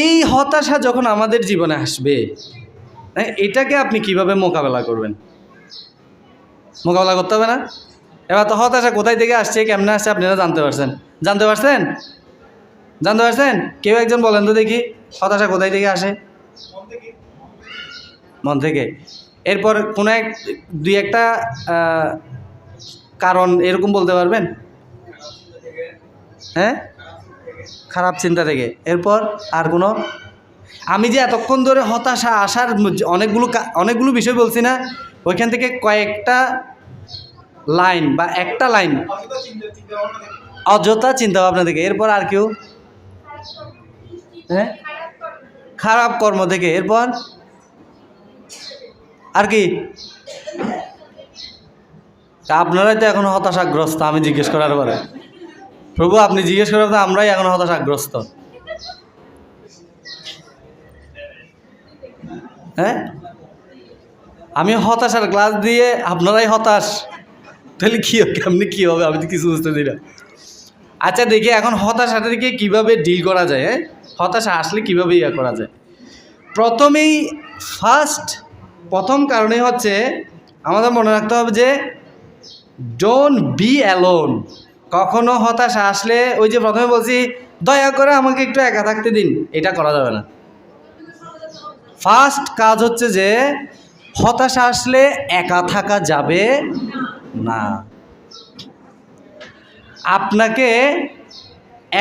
এই হতাশা যখন আমাদের জীবনে আসবে, এটাকে আপনি কিভাবে মোকাবেলা করবেন? মোকাবেলা করতে হবে না? এবার তো হতাশা কোথায় থেকে আসছে, কেমনে আসছে আপনারা জানতে পারছেন? জানতে পারছেন? কেউ একজন বলেন তো দেখি, হতাশা কোথায় থেকে আসে? মন থেকে। এরপর কোনো দুই একটা কারণ এরকম বলতে পারবেন? হ্যাঁ, খারাপ চিন্তা থেকে। এরপর আর কোনো? আমি যে এতক্ষণ ধরে হতাশা আসার অনেকগুলো বিষয় বলছি না, ওইখান থেকে কয়েকটা লাইন বা একটা লাইন অযথা চিন্তা ভাবনা থেকে। এরপর আর কেউ? হ্যাঁ, খারাপ কর্ম থেকে। এরপর আর কি? আপনারাই তো এখন হতাশাগ্রস্ত। আমি জিজ্ঞেস করার পরে প্রভু আপনি জিজ্ঞেস করার পরে আমরাই এখন হতাশাগ্রস্ত। হ্যাঁ, আমি হতাশার ক্লাস দিয়ে আপনারাই হতাশ, তাহলে কী হবে? কেমনি কী হবে? আমি তো কিছু বুঝতে দিই না। আচ্ছা দেখি এখন হতাশাটা থেকে কীভাবে ডিল করা যায়। হ্যাঁ, হতাশা আসলে কীভাবে করা যায়। প্রথম কারণে হচ্ছে আমাদের মনে রাখতে হবে যে ডোন্ট বি অ্যালোন। কখনো হতাশা আসলে ওই যে প্রথমে বলছি দয়া করে আমাকে একটু একা থাকতে দিন, এটা করা যাবে না। ফার্স্ট কাজ হচ্ছে যে হতাশা আসলে একা থাকা যাবে না। আপনাকে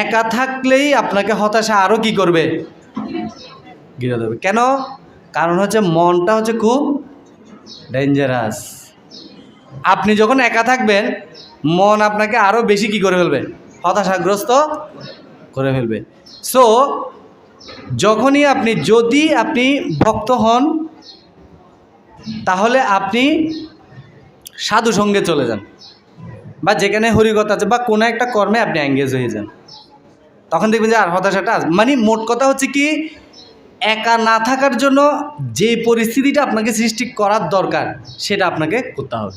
একা থাকলেই আপনাকে হতাশা আরও কি করবে? ঘিরে দেবে। কেন? কারণ হচ্ছে মনটা হচ্ছে খুব ডেঞ্জারাস। আপনি যখন একা থাকবেন মন আপনাকে আরও বেশি কি করে ফেলবে? হতাশাগ্রস্ত করে ফেলবে। সো যদি আপনি ভক্ত হন তাহলে আপনি সাধু সঙ্গে চলে যান, বা যেখানে হরিকথা আছে বা কোনো একটা কর্মে আপনি এঙ্গেজ হয়ে যান, তখন দেখবেন যে আর হতাশাটা মানে মোট কথা হচ্ছে কি, একা না থাকার জন্য যে পরিস্থিতিটা আপনাকে সৃষ্টি করার দরকার সেটা আপনাকে করতে হবে।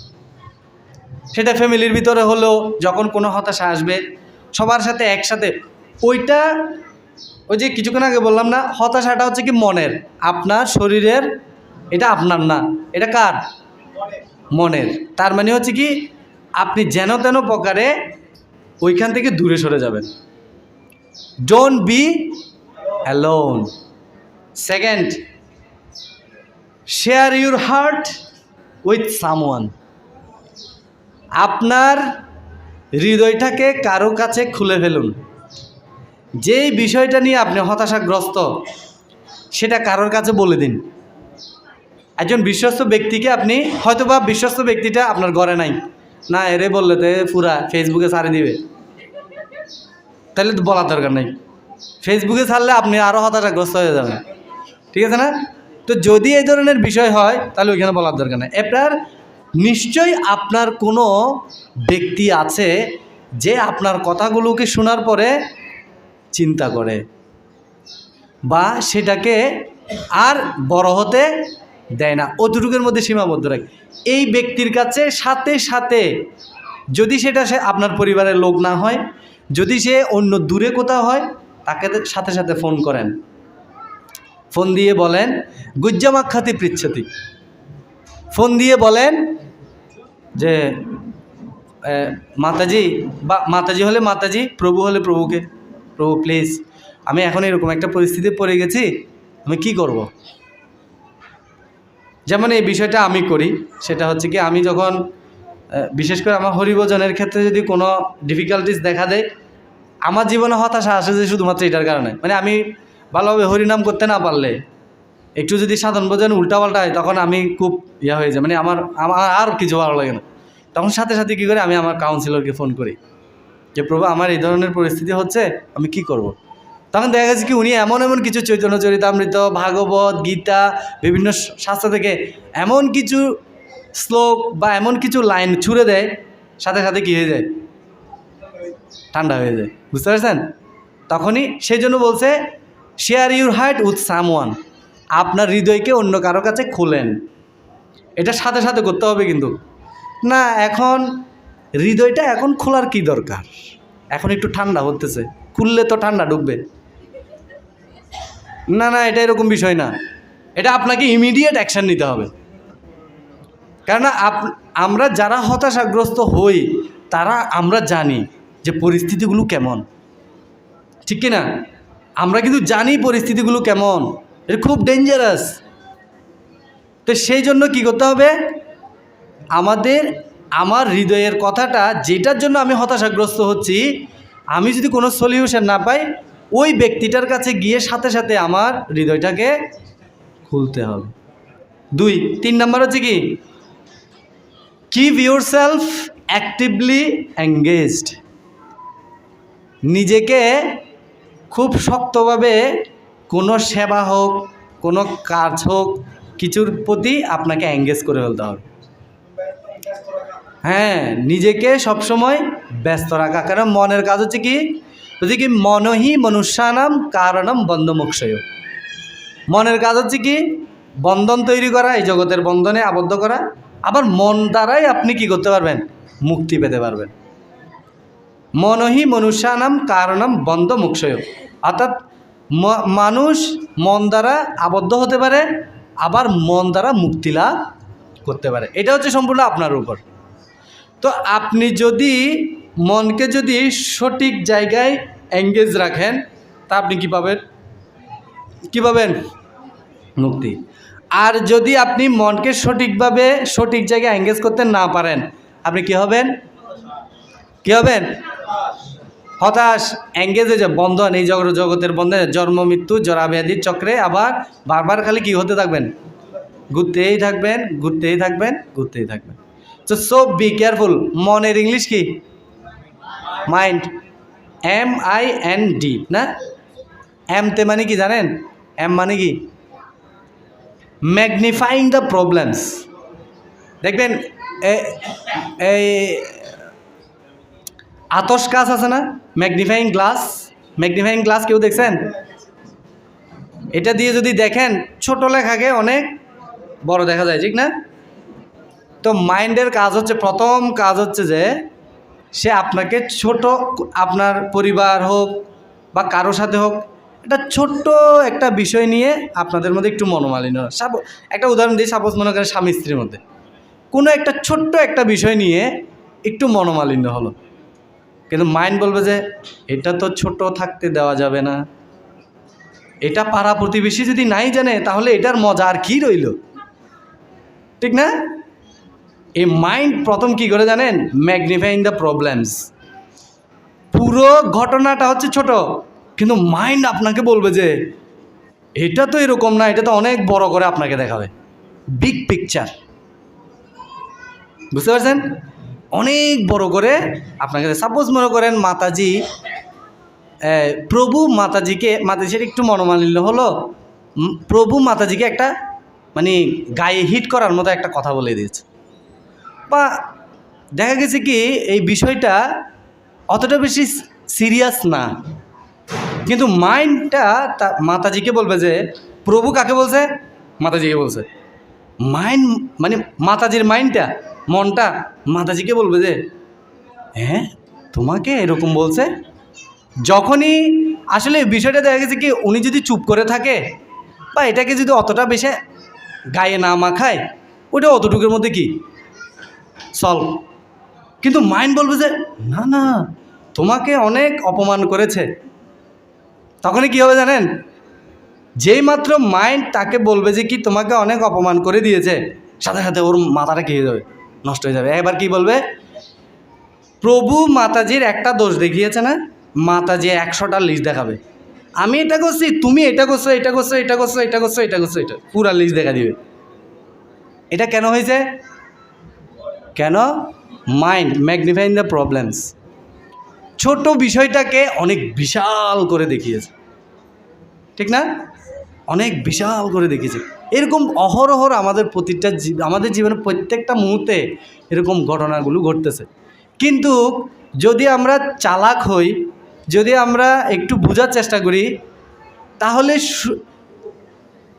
সেটা ফ্যামিলির ভিতরে হলেও যখন কোনো হতাশা আসবে সবার সাথে একসাথে, ওই যে কিছুক্ষণ আগে বললাম না, হতাশাটা হচ্ছে কি মনের, আপনার শরীরের, এটা আপনার না, এটা কার? মনের। তার মানে হচ্ছে কি আপনি যেন তেন প্রকারে ওইখান থেকে দূরে সরে যাবেন। Don't be alone. Second, share your heart with someone. আপনার হৃদয়টাকে কারো কাছে খুলে ফেলুন। যেই বিষয়টা নিয়ে আপনি হতাশাগ্রস্ত সেটা কারোর কাছে বলে দিন। একজন বিশ্বস্ত ব্যক্তিকে আপনি, হয়তোবা বিশ্বস্ত ব্যক্তিটা আপনার ঘরে নাই, না এরে বললে তো পুরা ফেসবুকে ছাড়ে দিবে, তাহলে তো বলার দরকার নেই। ফেসবুকে ছাড়লে আপনি আরও হতাশাগ্রস্ত হয়ে যাবেন, ঠিক আছে না? তো যদি এই ধরনের বিষয় হয় তাহলে ওইখানে বলার দরকার নেই। এবার নিশ্চয়ই আপনার কোনো ব্যক্তি আছে যে আপনার কথাগুলোকে শোনার পরে চিন্তা করে বা সেটাকে আর বড় হতে দেয় না, অতটুকুর মধ্যে সীমাবদ্ধ রাখে। এই ব্যক্তির কাছে সাথে সাথে যদি সেটা সে আপনার পরিবারের লোক না হয়, যদি সে অন্য দূরে কোথাও হয়, তাকে সাথে সাথে ফোন করেন, ফোন দিয়ে বলেন গুজ্জামাক্ষাতি পৃচ্ছতি, ফোন দিয়ে বলেন যে মাতাজি, বা মাতাজি হলে মাতাজি, প্রভু হলে প্রভুকে, প্রভু প্লিজ আমি এখন এরকম একটা পরিস্থিতি পড়ে গেছি, আমি কি করব। যেমন এই বিষয়টা আমি করি, সেটা হচ্ছে কি, আমি যখন বিশেষ করে আমার হরিভজনের ক্ষেত্রে যদি কোনো ডিফিকাল্টিস দেখা দেয়, আমার জীবনে হতাশা আসে যে শুধুমাত্র এটার কারণে, মানে আমি ভালোভাবে হরিনাম করতে না পারলে, একটু যদি সাধন ভজন উল্টাপাল্টা হয়, তখন আমি খুব হয়ে যায়, মানে আমার আর কিছু ভালো লাগে না। তখন সাথে সাথে কী করে, আমি আমার কাউন্সিলরকে ফোন করি যে প্রভু আমার এই ধরনের পরিস্থিতি হচ্ছে, আমি কি করব। তখন দেখা গেছে কি উনি এমন এমন কিছু চৈতন্য চরিতামৃত, ভাগবত, গীতা, বিভিন্ন শাস্ত্র থেকে এমন কিছু শ্লোক বা এমন কিছু লাইন ছুঁড়ে দেয়, সাথে সাথে কী হয়ে যায়, ঠান্ডা হয়ে যায়। বুঝতে পারছেন? তখনই সেই জন্য বলছে share your heart with someone, আপনার হৃদয়কে অন্য কারো কাছে খোলেন। এটা সাথে সাথে করতে হবে কিন্তু না, এখন হৃদয়টা এখন খোলার কি দরকার, এখন একটু ঠান্ডা হতেছে, খুললে তো ঠান্ডা ঢুকবে না। না, এটা এরকম বিষয় না, এটা আপনাকে ইমিডিয়েট অ্যাকশান নিতে হবে। কেননা আমরা যারা হতাশাগ্রস্ত হই, তারা আমরা জানি যে পরিস্থিতিগুলো কেমন, ঠিক কি না? আমরা কিন্তু জানি পরিস্থিতিগুলো কেমন, এটা খুব ডেঞ্জারাস। তো সেই জন্য কি করতে হবে, আমার হৃদয়ের কথাটা, যেটার জন্য আমি হতাশাগ্রস্ত হচ্ছি, আমি যদি কোনো সলিউশন না পাই, ওই ব্যক্তিটার কাছে গিয়ে সাথে সাথে আমার হৃদয়টাকে খুলতে হবে। 3 নাম্বার হচ্ছে কি, keep your self actively engaged. নিজেকে খুব শক্তভাবে কোনো সেবা হোক, কোনো কাজ হোক, কিছুর প্রতি আপনাকে এঙ্গেজ করে ফেলতে হবে। হ্যাঁ, নিজেকে সবসময় ব্যস্ত রাখা। কারণ মনের কাজ হচ্ছে কি, বলছে কি মনহি মনুষ্যানাম কারণম বন্ধমোক্ষয়। মনের কাজ হচ্ছে কি, বন্ধন তৈরি করা, এই জগতের বন্ধনে আবদ্ধ করা। আবার মন দ্বারাই আপনি কি করতে পারবেন, মুক্তি পেতে পারবেন। মনহি মনুষ্যানাম কারণম বন্ধমোক্ষয়, অর্থাৎ মানুষ মন দ্বারা আবদ্ধ হতে পারে, আবার মন দ্বারা মুক্তি লাভ করতে পারে। এটা হচ্ছে সম্পূর্ণ আপনার উপর। তো আপনি যদি মনকে যদি সঠিক জায়গায় এঙ্গেজ রাখেন, তা আপনি কী পাবেন, কী পাবেন, মুক্তি। আর যদি আপনি মনকে সঠিকভাবে সঠিক জায়গায় এঙ্গেজ করতে না পারেন, আপনি কি হবেন, কি হবেন, হতাশ, এঙ্গেজ হয়ে যায়, বন্ধন, এই জগতের বন্ধনে জন্ম মৃত্যু জরাব্যাধির চক্রে আবার বারবার খালি কি হতে থাকবেন, ঘুরতেই থাকবেন, ঘুরতেই থাকবেন, ঘুরতেই থাকবেন। So be careful. মনের ইংলিশ কি, মাইন্ড, MIND না। তে মানে কি জানেন, এম মানে কি, ম্যাগনিফাইং দ্য প্রবলেমস। দেখবেন এই আতস কাচ আছে না, ম্যাগনিফাইং গ্লাস, ম্যাগনিফাইং গ্লাস কেউ দেখছেন? এটা দিয়ে যদি দেখেন, ছোট লেখাকে অনেক বড় দেখা যায়, ঠিক না? তো মাইন্ডের কাজ হচ্ছে, প্রথম কাজ হচ্ছে যে সে আপনাকে ছোট, আপনার পরিবার হোক বা কারোর সাথে হোক, একটা ছোট্ট একটা বিষয় নিয়ে আপনাদের মধ্যে একটু মনোমালিন্য। একটা উদাহরণ দিই, সাপোজ মনে করেন স্বামী স্ত্রীর মধ্যে কোনো একটা ছোট্ট একটা বিষয় নিয়ে একটু মনোমালিন্য হলো, কিন্তু মাইন্ড বলবে যে এটা তো ছোট থাকতে দেওয়া যাবে না, এটা পাড়া প্রতিবেশী যদি নাই জানে, তাহলে এটার মজা আর কি রইল, ঠিক না? এই মাইন্ড প্রথম কি করে জানেন, ম্যাগনিফাইং দ্য প্রবলেমস। পুরো ঘটনাটা হচ্ছে ছোট, কিন্তু মাইন্ড আপনাকে বলবে যে এটা তো এরকম না, এটা তো অনেক বড় করে আপনাকে দেখাবে, বিগ পিকচার। বুঝতে পারছেন? অনেক বড় করে আপনাকে, সাপোজ মনে করেন মাতাজি, প্রভু মাতাজির একটু মনোমালিন্য হলো, প্রভু মাতাজিকে একটা মানে গায়ে হিট করার মতো একটা কথা বলে দিয়েছে, বা দেখা গেছে কি এই বিষয়টা অতটা বেশি সিরিয়াস না, কিন্তু মাইন্ডটা মাতাজিকে বলবে যে প্রভু কাকে বলছে, মাতাজিকে বলছে। মাইন্ড মানে মাতাজির মাইন্ডটা, মনটা মাতাজিকে বলবে যে হ্যাঁ তোমাকে এরকম বলছে। যখনই আসলে বিষয়টা দেখা গেছে কি, উনি যদি চুপ করে থাকে বা এটাকে যদি অতটা বেশি গায়ে না মাখায়, ওটা অতটুকুর মধ্যে কি সলভ। কিন্তু মাইন্ড বলবে যে না না তোমাকে অনেক অপমান করেছে। তখনই কী হবে জানেন, যেই মাত্র মাইন্ড তাকে বলবে যে কি তোমাকে অনেক অপমান করে দিয়েছে, সাথে সাথে ওর মাথাটা কী হয়ে যাবে, নষ্ট হয়ে যাবে। এবার কি বলবে, প্রভু মাতাজির একটা দোষ দেখিয়েছে না, মাতাজি 100টা লিস্ট দেখাবে, আমি এটা করছি, তুমি এটা করছো, এটা করছো, এটা করছো, এটা করছো, এটা করছো, এটা পুরা লিস্ট দেখা দিবে। এটা কেন হয়েছে? কেন? মাইন্ড ম্যাগনিফাইং দ্য প্রবলেমস, ছোট বিষয়টাকে অনেক বিশাল করে দেখিয়েছে, ঠিক না? অনেক বিশাল করে দেখিয়েছে। এরকম অহরহর আমাদের জীবনের প্রত্যেকটা মুহূর্তে এরকম ঘটনাগুলো ঘটতেছে। কিন্তু যদি আমরা চালাক হই, যদি আমরা একটু বোঝার চেষ্টা করি, তাহলে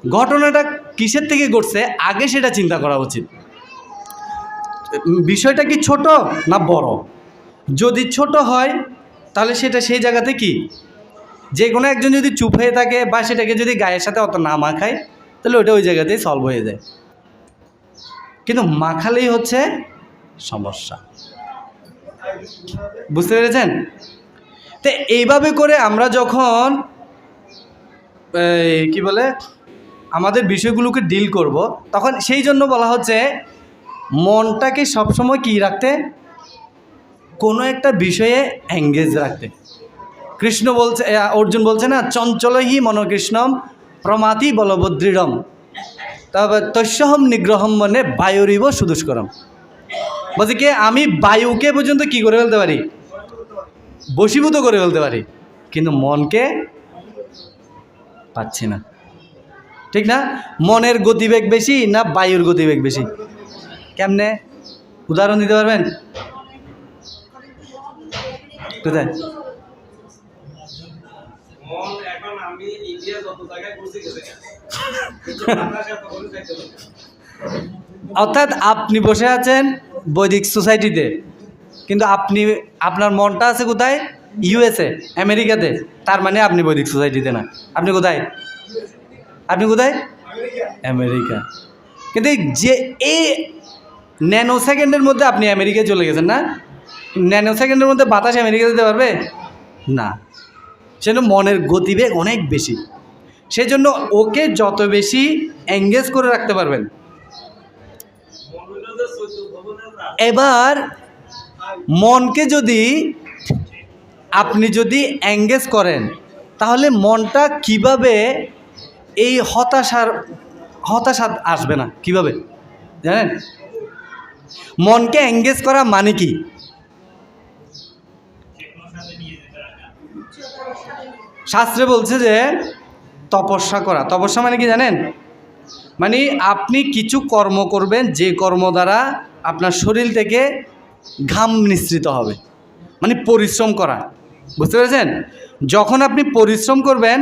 ঘটনাটা কিসের থেকে ঘটছে আগে সেটা চিন্তা করা উচিত। বিষয়টা কি ছোট না বড়? যদি ছোট হয় তাহলে সেটা সেই জায়গাতে কি, যে কোনো একজন যদি চুপ হয়ে থাকে বা সেটাকে যদি গায়ের সাথে অত না মাখায়, তাহলে ওটা ওই জায়গাতেই সলভ হয়ে যায়। কিন্তু মাখালেই হচ্ছে সমস্যা, বুঝতে পেরেছেন? তো এইভাবে করে আমরা যখন কি বলে আমাদের বিষয়গুলোকে ডিল করব, তখন সেই জন্য বলা হচ্ছে মনটাকে সবসময় কি রাখতে, কোনো একটা বিষয়ে এঙ্গেজ রাখতে। কৃষ্ণ বলছে, অর্জুন বলছে না, চঞ্চলহি মনকৃষ্ণম প্রমাতি বলভদ্রীড়ম তবে তস্যহম নিগ্রহম মনে বায়ুরিব সুদুষ্করম। বলছে কি, আমি বায়ুকে পর্যন্ত কি করে ফেলতে পারি, বশীভূত করে ফেলতে পারি, কিন্তু মনকে পাচ্ছি না, ঠিক না? মনের গতিবেগ বেশি না বায়ুর গতিবেগ বেশি? কেমনে উদাহরণ দিতে পারবেন? কোথায়? অর্থাৎ আপনি বসে আছেন বৈদিক সোসাইটিতে, কিন্তু আপনার মনটা আছে কোথায়? ইউএসএ, আমেরিকাতে। তার মানে আপনি বৈদিক সোসাইটিতে না। আপনি কোথায়? আপনি কোথায়? আমেরিকা। কিন্তু যে এই ন্যানো সেকেন্ডের মধ্যে আপনি আমেরিকায় চলে গেছেন না? ন্যানো সেকেন্ডের মধ্যে বাতাস আমেরিকা যেতে পারবে না। সেজন্য মনের গতিবেগ অনেক বেশি, সেজন্য ওকে যত বেশি এঙ্গেজ করে রাখতে পারবেন। এবার মনকে যদি আপনি এঙ্গেজ করেন, তাহলে মনটা কিভাবে এই হতাশা আসবে না? কিভাবে জানেন? মনকে এঙ্গেজ করা মানে কি? শাস্ত্রে বলছে যে তপস্যা করা। তপস্যা মানে কি জানেন? মানে আপনি কিছু কর্ম করবেন, যে কর্ম দ্বারা আপনার শরীর থেকে ঘাম নিঃসৃত হবে, মানে পরিশ্রম করা। বুঝতে পেরেছেন? যখন আপনি পরিশ্রম করবেন,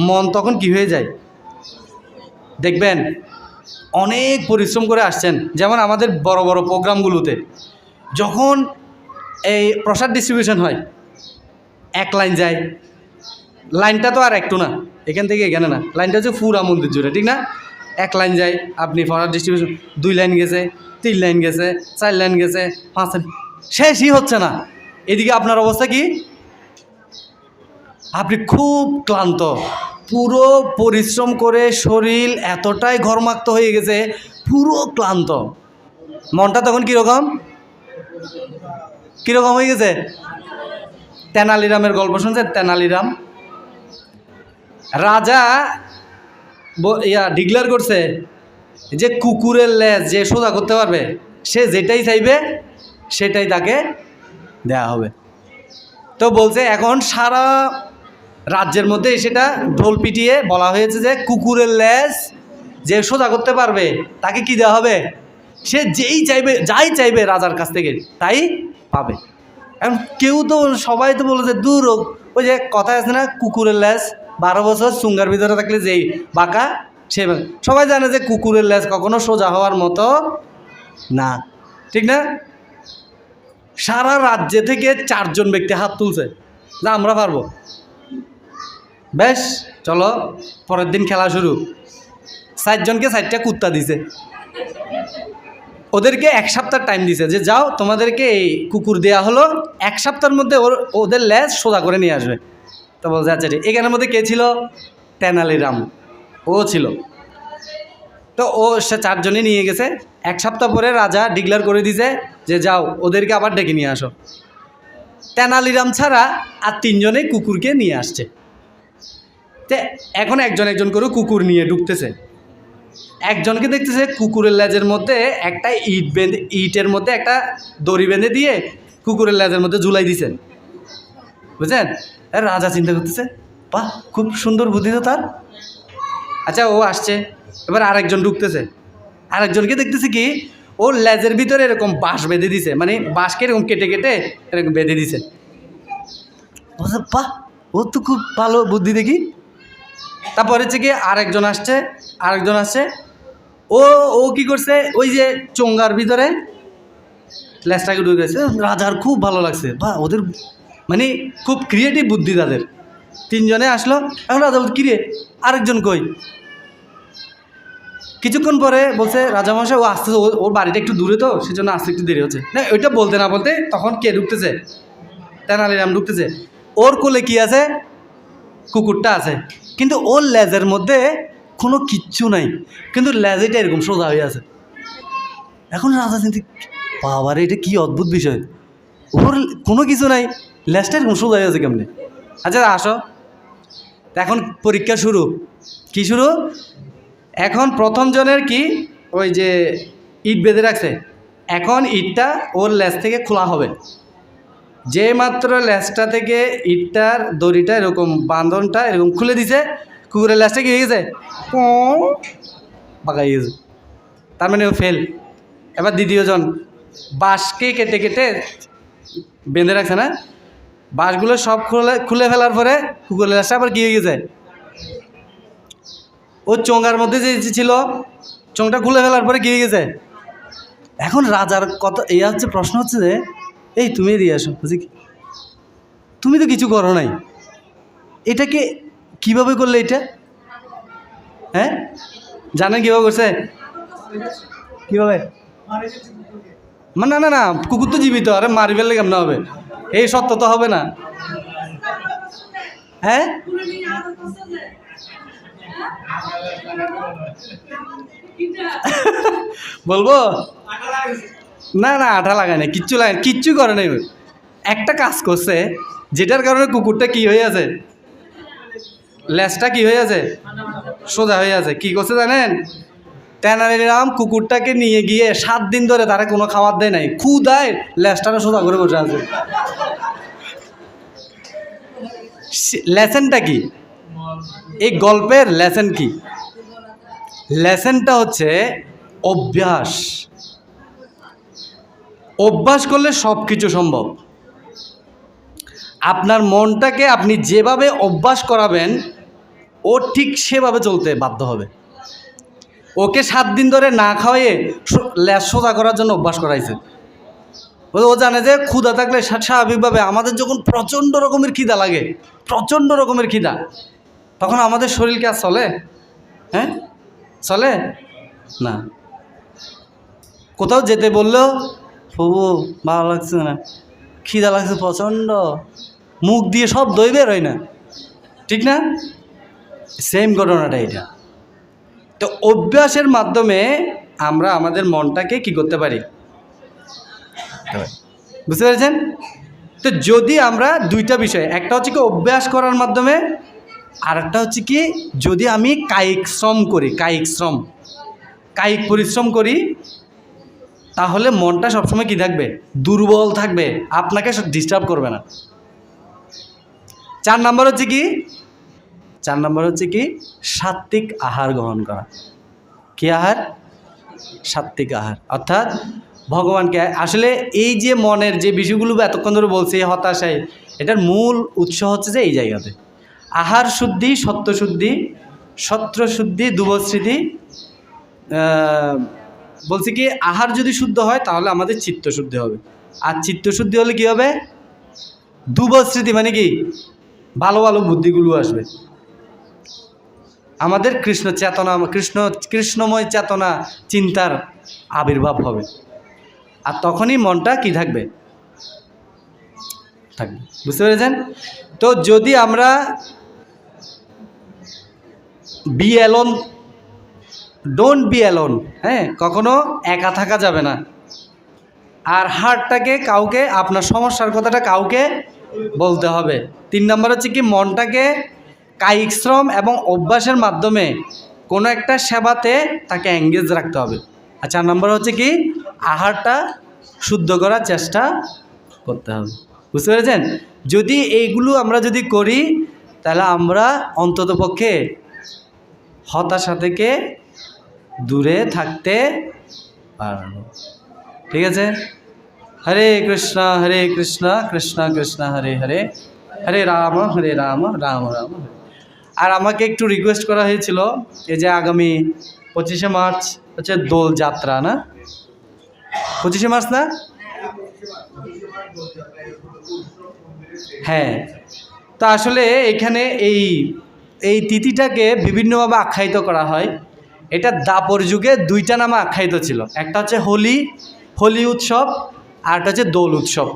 মন তখন কি হয়ে যায় দেখবেন, অনেক পরিশ্রম করে আসছেন। যেমন আমাদের বড় বড় প্রোগ্রামগুলোতে যখন এই প্রসাদ ডিস্ট্রিবিউশন হয়, এক লাইন যায়, লাইনটা তো আর একটু না, এখান থেকে এখানে না, লাইনটা হচ্ছে পুরা মন্দির জুড়ে, ঠিক না? এক লাইন যায়, আপনি প্রসাদ ডিস্ট্রিবিউশন 2 লাইন গেছে, 3 লাইন গেছে, 4 লাইন গেছে, 5 লাইন, শেষই হচ্ছে না। এদিকে আপনার অবস্থা কি? আপনি খুব ক্লান্ত, পুরো পরিশ্রম করে শরীর এতটাই ঘর্মাক্ত হয়ে গেছে, পুরো ক্লান্ত। মনটা তখন কীরকম হয়ে গেছে? তেনালিরামের গল্প শুনছেন? তেনালিরাম রাজা ডিক্লেয়ার করছে যে কুকুরের লেজ যে সোজা করতে পারবে, সে যেটাই চাইবে সেটাই তাকে দেয়া হবে। তো বলছে এখন সারা রাজ্যের মধ্যে সেটা ঢোল পিটিয়ে বলা হয়েছে যে কুকুরের লেজ যে সোজা করতে পারবে তাকে কি দেওয়া হবে? সে যাই চাইবে রাজার কাছ থেকে তাই পাবে। এখন সবাই তো বলে যে দূর ওই যে কথা আছে না, কুকুরের লেজ 12 বছর চুঙ্গার ভিতরে থাকলে যেই বাঁকা সে, সবাই জানে যে কুকুরের লেজ কখনো সোজা হওয়ার মতো না, ঠিক না? সারা রাজ্য থেকে 4 জন ব্যক্তি হাত তুলছে যে আমরা পারবো। বেশ, চলো পরের দিন খেলা শুরু। 4 জনকে 4টা কুত্তা দিছে, ওদেরকে 1 সপ্তাহ টাইম দিছে যে যাও তোমাদেরকে এই কুকুর দেয়া হলো, 1 সপ্তাহের মধ্যে ওদের লেজ সোজা করে নিয়ে আসবে। তো বলছে আচ্ছা ঠিক। এখানের মধ্যে কে ছিল? তেনালিরাম, ও ছিল। তো সে 4 জনই নিয়ে গেছে। 1 সপ্তাহ পরে রাজা ডিক্লেয়ার করে দিছে যে যাও ওদেরকে আবার ডেকে নিয়ে আসো। তেনালিরাম ছাড়া আর 3 জনে কুকুরকে নিয়ে আসছে। তো এখন একজন করে কুকুর নিয়ে ঢুকতেছে। একজনকে দেখতেছে কুকুরের লেজের মধ্যে একটা ইটের মধ্যে একটা দড়ি বেঁধে দিয়ে কুকুরের লেজের মধ্যে ঝুলাই দিছেন, বুঝলেন? রাজা চিন্তা করতেছে, বাহ, খুব সুন্দর বুদ্ধি তো তার। আচ্ছা, ও আসছে। এবার আরেকজন ঢুকতেছে, আরেকজনকে দেখতেছে কি ওর লেজের ভিতরে এরকম বাঁশ বেঁধে দিছে, মানে বাঁশকে এরকম কেটে কেটে এরকম বেঁধে দিছে। বলছে বাহ, ও তো খুব ভালো বুদ্ধি দেখি। তারপরে হচ্ছে কি আরেকজন আসছে, ও কি করছে, ওই যে চোঙ্গার ভিতরে লেজটাকে ঢুকে গেছে। রাজার খুব ভালো লাগছে, বাহ, ওদের মানে খুব ক্রিয়েটিভ বুদ্ধি তাদের। 3 জনে আসলো। এখন রাজা বলছে কিরে আরেকজন কই? কিছুক্ষণ পরে বলছে রাজামশাই ও আসতেছে, ওর বাড়িটা একটু দূরে তো সেজন্য আসতে একটু দেরি হচ্ছে। না, ওইটা বলতে না বলতে তখন কে ঢুকতেছে? তেনালিরাম ঢুকতেছে। ওর কোলে কি আছে? কুকুরটা আছে, কিন্তু ওর লেজের মধ্যে কোনো কিচ্ছু নাই, কিন্তু লেজটা এরকম সোজা হয়ে আছে। এখন রাজা চিন্তা, বাবারে এটা কি অদ্ভুত বিষয়, ওর কোনো কিছু নাই, লেজটা এরকম সোজা হয়ে আছে কেমনে? আচ্ছা আসো, এখন পরীক্ষা শুরু। কি শুরু? এখন প্রথম জনের কি ওই যে ইট বেঁধে রাখছে, এখন ইটটা ওর লেজ থেকে খোলা হবে। যে মাত্র লেজটা থেকে ইটটার দড়িটা এরকম বাঁধনটা এরকম খুলে দিছে, কুকুরের লেজটা কি হয়ে গেছে? বাঁকাই গেছে। তার মানে ও ফেল। এবার দ্বিতীয়জন বাঁশকে কেটে কেটে বেঁধে রাখছে না, বাঁশগুলো সব খুলে ফেলার পরে কুকুরের লেজটা আবার কি হয়ে গেছে? ও চোঙার মধ্যে যে ছিল, চোঙটা খুলে ফেলার পরে কি হয়ে গেছে? এখন রাজার কথা এই হচ্ছে, প্রশ্ন হচ্ছে যে এই তুমি দিয়ে আসো, বুঝি কি তুমি তো কিছু করো নাই, এটাকে কিভাবে করলে এটা? হ্যাঁ, জানেন কিভাবে করছে? কিভাবে? না না না, কুকুর তো জীবিত, আরে মারি ফেললে কেমন হবে? এই সত্য তো হবে না। হ্যাঁ, বলবো? না না, আঠা লাগায় না, কিচ্ছু করে নাই। একটা কাজ করছে যেটার কারণে কুকুরটা কি হয়ে আছে, লেজটা কি হয়ে আছে? সোজা হয়ে আছে। কি করছে জানেন? তেনালিরাম কুকুরটাকে নিয়ে গিয়ে 7 দিন ধরে তারা কোনো খাবার দেয় নাই, ক্ষুধায় লেজটাকে সোজা করে বসে আছে। লেসেনটা কি এই গল্পের? লেসেন কি? লেসেনটা হচ্ছে অভ্যাস। অভ্যাস করলে সব কিছু সম্ভব। আপনার মনটাকে আপনি যেভাবে অভ্যাস করাবেন ও ঠিক সেভাবে চলতে বাধ্য হবে। ওকে 7 দিন ধরে না খাওয়াইয়ে লেজ সোজা করার জন্য অভ্যাস করাইছে। ও জানে যে ক্ষুধা থাকলে স্বাভাবিকভাবে আমাদের যখন প্রচণ্ড রকমের খিদা লাগে, প্রচণ্ড রকমের খিদা, তখন আমাদের শরীর কি আর চলে? হ্যাঁ, চলে না। কোথাও যেতে বললেও প্রভু ভালো লাগছে না, খিদা লাগছে প্রচণ্ড, মুখ দিয়ে সব দই বের হয় না, ঠিক না? সেম ঘটনাটা এটা। তো অভ্যাসের মাধ্যমে আমরা আমাদের মনটাকে কি করতে পারি, বুঝতে পেরেছেন? তো যদি আমরা দুইটা বিষয়, একটা হচ্ছে কি অভ্যাস করার মাধ্যমে, আর একটা হচ্ছে কি যদি আমি কায়িক পরিশ্রম করি, তাহলে মনটা সবসময় কি থাকবে? দুর্বল থাকবে, আপনাকে ডিস্টার্ব করবে না। 4 নম্বর হচ্ছে কি সাত্ত্বিক আহার গ্রহণ করা। কি আহার? সাত্ত্বিক আহার, অর্থাৎ ভগবানকে আসলে এই যে মনের যে বিষয়গুলো এতক্ষণ ধরে বলছি, হতাশায়, এটার মূল উৎস হচ্ছে যে এই জায়গাতে আহার শুদ্ধি, সত্যশুদ্ধি, সত্রশুদ্ধি, দুবস্মৃতি। বলছি কি আহার যদি শুদ্ধ হয় তাহলে আমাদের চিত্তশুদ্ধি হবে, আর চিত্তশুদ্ধি হলে কি হবে? দুবস্মৃতি মানে কি ভালো ভালো বুদ্ধিগুলো আসবে, আমাদের কৃষ্ণ চেতনা, কৃষ্ণময় চেতনা চিন্তার আবির্ভাব হবে, আর তখনই মনটা কি থাকবে? থাকবে। বুঝতে পেরেছেন? তো যদি আমরা be alone, don't be alone, হ্যাঁ, কখনো একা থাকা যাবে না। আর হার্টটাকে কাউকে, আপনার সমস্যার কথাটা কাউকে বলতে হবে। 3 নম্বর হচ্ছে কি মনটাকে কায়িক শ্রম এবং অভ্যাসের মাধ্যমে কোনো একটা সেবাতে তাকে এঙ্গেজ রাখতে হবে। আর 4 নম্বর হচ্ছে কি আহারটা শুদ্ধ করার চেষ্টা করতে হবে। বুঝতে পেরেছেন? যদি এইগুলো আমরা যদি করি তাহলে আমরা অন্ততপক্ষে হতাশা থেকে দূরে থাকতে পারব। ঠিক আছে? হরে কৃষ্ণ কৃষ্ণ কৃষ্ণ হরে হরে, হরে রাম রাম রাম হরে। আর আমাকে একটু রিকোয়েস্ট করা হয়েছিল, এই যে আগামী 25শে মার্চ হচ্ছে দোল যাত্রা, না 25শে মার্চ না? হ্যাঁ, তো আসলে এখানে এই তিথিটাকে বিভিন্নভাবে আখ্যায়িত করা হয়। এটা দাপর যুগে 2টা নামে আখ্যায়িত ছিল, একটা হচ্ছে হোলি উৎসব, আর একটা হচ্ছে দোল উৎসব।